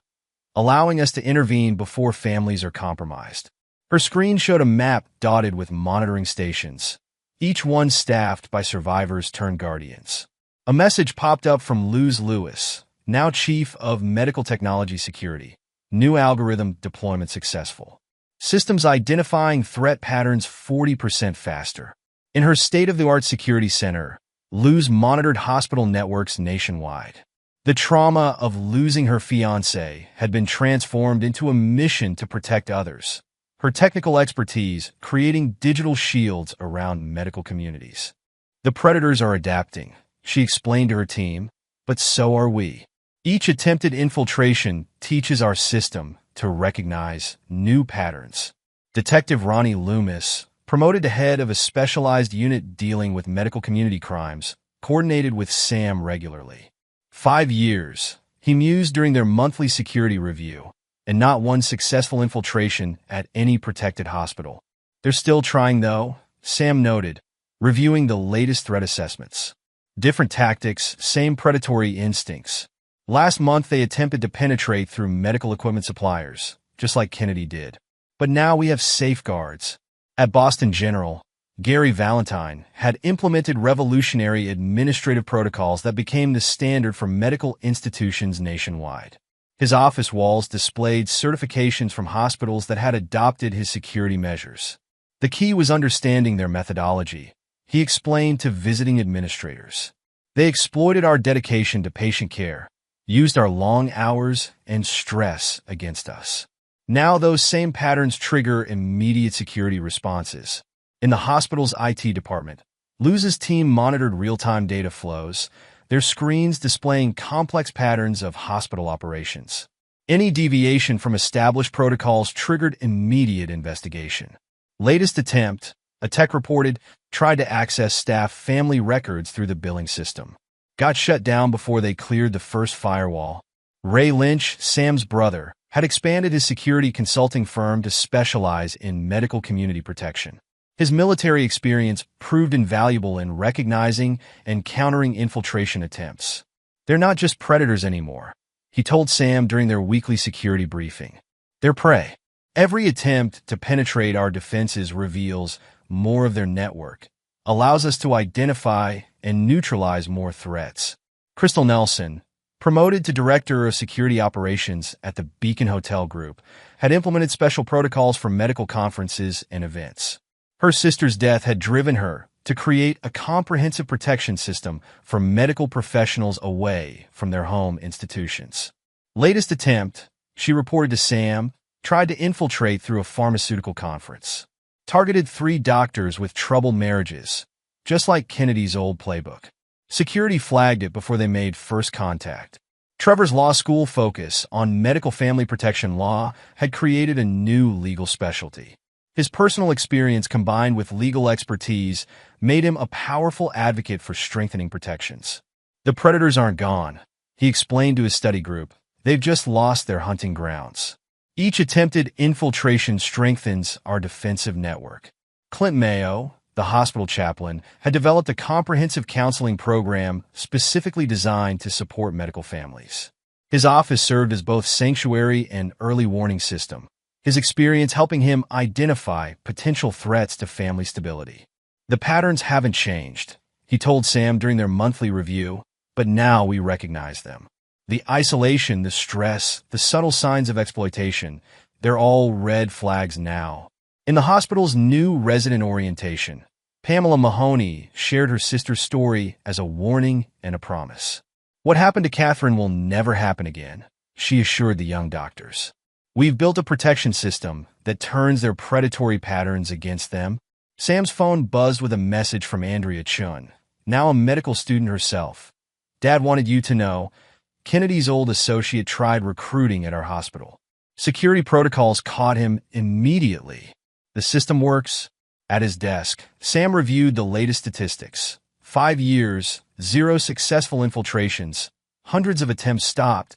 allowing us to intervene before families are compromised. Her screen showed a map dotted with monitoring stations, each one staffed by survivors turned guardians. A message popped up from Luz Lewis, now Chief of Medical Technology Security. New algorithm deployment successful. Systems identifying threat patterns 40% faster. In her state-of-the-art security center, Luz monitored hospital networks nationwide. The trauma of losing her fiancé had been transformed into a mission to protect others. Her technical expertise creating digital shields around medical communities. The predators are adapting, she explained to her team, but so are we. Each attempted infiltration teaches our system to recognize new patterns. Detective Ronnie Loomis, promoted to head of a specialized unit dealing with medical community crimes, coordinated with Sam regularly. 5 years, he mused during their monthly security review, and not one successful infiltration at any protected hospital. They're still trying, though, Sam noted, reviewing the latest threat assessments. Different tactics, same predatory instincts. Last month, they attempted to penetrate through medical equipment suppliers, just like Kennedy did. But now we have safeguards. At Boston General, Gary Valentine had implemented revolutionary administrative protocols that became the standard for medical institutions nationwide. His office walls displayed certifications from hospitals that had adopted his security measures. The key was understanding their methodology, he explained to visiting administrators. They exploited our dedication to patient care, used our long hours and stress against us. Now those same patterns trigger immediate security responses. In the hospital's IT department, Luz's team monitored real-time data flows, their screens displaying complex patterns of hospital operations. Any deviation from established protocols triggered immediate investigation. Latest attempt, a tech reported, tried to access staff family records through the billing system. Got shut down before they cleared the first firewall. Ray Lynch, Sam's brother, had expanded his security consulting firm to specialize in medical community protection. His military experience proved invaluable in recognizing and countering infiltration attempts. They're not just predators anymore, he told Sam during their weekly security briefing. They're prey. Every attempt to penetrate our defenses reveals more of their network, allows us to identify and neutralize more threats. Crystal Nelson, promoted to Director of Security Operations at the Beacon Hotel Group, had implemented special protocols for medical conferences and events. Her sister's death had driven her to create a comprehensive protection system for medical professionals away from their home institutions. Latest attempt, she reported to Sam, tried to infiltrate through a pharmaceutical conference. Targeted 3 doctors with troubled marriages, just like Kennedy's old playbook. Security flagged it before they made first contact. Trevor's law school focus on medical family protection law had created a new legal specialty. His personal experience combined with legal expertise made him a powerful advocate for strengthening protections. The predators aren't gone, he explained to his study group. They've just lost their hunting grounds. Each attempted infiltration strengthens our defensive network. Clint Mayo, the hospital chaplain, had developed a comprehensive counseling program specifically designed to support medical families. His office served as both sanctuary and early warning system, his experience helping him identify potential threats to family stability. "The patterns haven't changed," he told Sam during their monthly review, "but now we recognize them. The isolation, the stress, the subtle signs of exploitation, they're all red flags now." In the hospital's new resident orientation, Pamela Mahoney shared her sister's story as a warning and a promise. "What happened to Catherine will never happen again," she assured the young doctors. "We've built a protection system that turns their predatory patterns against them." Sam's phone buzzed with a message from Andrea Chun, now a medical student herself. "Dad wanted you to know, Kennedy's old associate tried recruiting at our hospital. Security protocols caught him immediately. The system works." At his desk, Sam reviewed the latest statistics. 5 years, 0 successful infiltrations, hundreds of attempts stopped,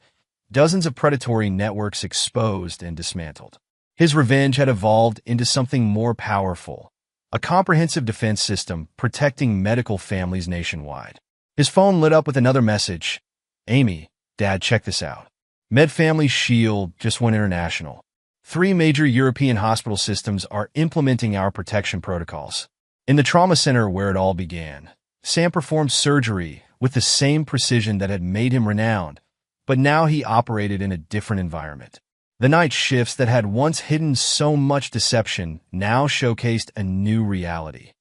dozens of predatory networks exposed and dismantled. His revenge had evolved into something more powerful, a comprehensive defense system protecting medical families nationwide. His phone lit up with another message. "Amy, Dad, check this out. MedFamily Shield just went international. 3 major European hospital systems are implementing our protection protocols." In the trauma center where it all began, Sam performed surgery with the same precision that had made him renowned, but now he operated in a different environment. The night shifts that had once hidden so much deception now showcased a new reality.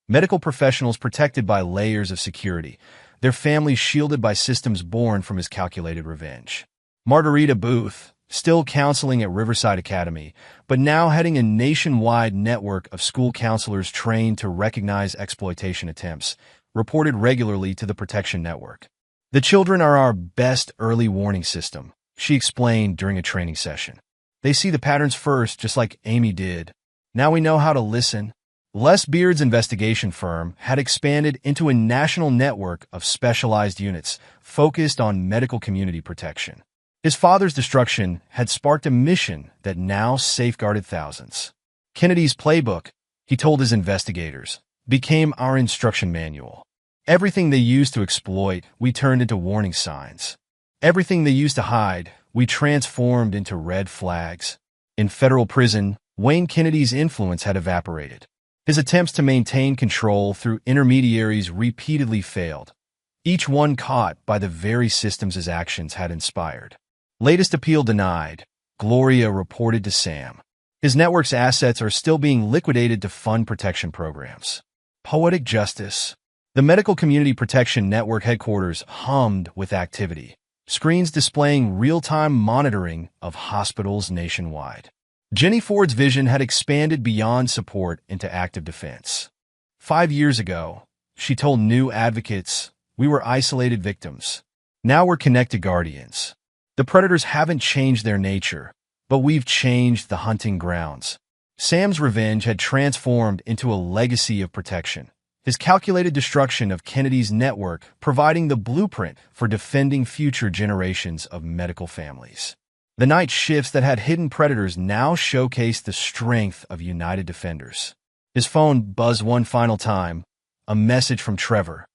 Medical professionals protected by layers of security, their families shielded by systems born from his calculated revenge. Margarita Booth, still counseling at Riverside Academy, but now heading a nationwide network of school counselors trained to recognize exploitation attempts, reported regularly to the Protection Network. "The children are our best early warning system," she explained during a training session. "They see the patterns first, just like Amy did. Now we know how to listen." Les Beard's investigation firm had expanded into a national network of specialized units focused on medical community protection. His father's destruction had sparked a mission that now safeguarded thousands. "Kennedy's playbook," he told his investigators, "became our instruction manual. Everything they used to exploit, we turned into warning signs. Everything they used to hide, we transformed into red flags." In federal prison, Wayne Kennedy's influence had evaporated. His attempts to maintain control through intermediaries repeatedly failed, each one caught by the very systems his actions had inspired. Latest appeal denied, Gloria reported to Sam. His network's assets are still being liquidated to fund protection programs. Poetic justice. The Medical Community Protection Network headquarters hummed with activity, screens displaying real-time monitoring of hospitals nationwide. Jenny Ford's vision had expanded beyond support into active defense. 5 years ago, she told new advocates, "We were isolated victims. Now we're connected guardians. The predators haven't changed their nature, but we've changed the hunting grounds." Sam's revenge had transformed into a legacy of protection, his calculated destruction of Kennedy's network providing the blueprint for defending future generations of medical families. The night shifts that had hidden predators now showcased the strength of united defenders. His phone buzzed one final time, a message from Trevor.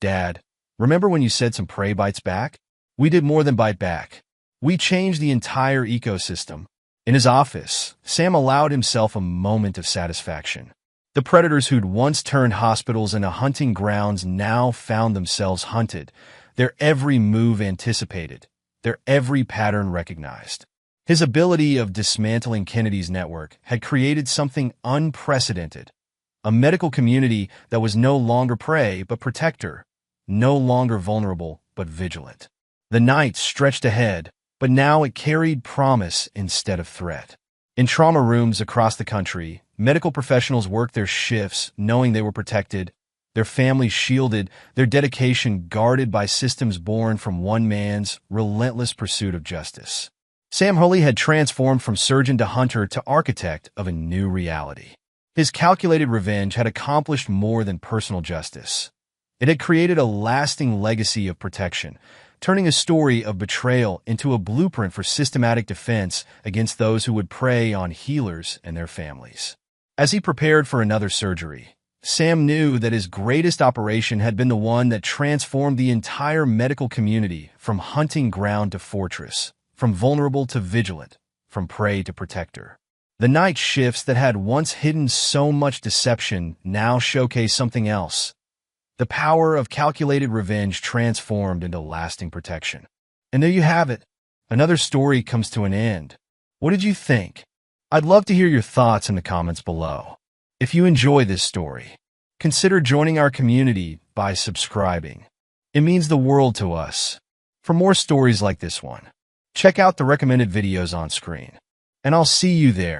"Dad, remember when you said some prey bites back? We did more than bite back. We changed the entire ecosystem." In his office, Sam allowed himself a moment of satisfaction. The predators who'd once turned hospitals into hunting grounds now found themselves hunted, their every move anticipated, their every pattern recognized. His ability of dismantling Kennedy's network had created something unprecedented, a medical community that was no longer prey but protector, no longer vulnerable but vigilant. The night stretched ahead, but now it carried promise instead of threat. In trauma rooms across the country, medical professionals worked their shifts knowing they were protected, their families shielded, their dedication guarded by systems born from one man's relentless pursuit of justice. Sam Hurley had transformed from surgeon to hunter to architect of a new reality. His calculated revenge had accomplished more than personal justice. It had created a lasting legacy of protection, turning a story of betrayal into a blueprint for systematic defense against those who would prey on healers and their families. As he prepared for another surgery, Sam knew that his greatest operation had been the one that transformed the entire medical community from hunting ground to fortress, from vulnerable to vigilant, from prey to protector. The night shifts that had once hidden so much deception now showcase something else. The power of calculated revenge transformed into lasting protection. And there you have it. Another story comes to an end. What did you think? I'd love to hear your thoughts in the comments below. If you enjoy this story, consider joining our community by subscribing. It means the world to us. For more stories like this one, check out the recommended videos on screen. And I'll see you there.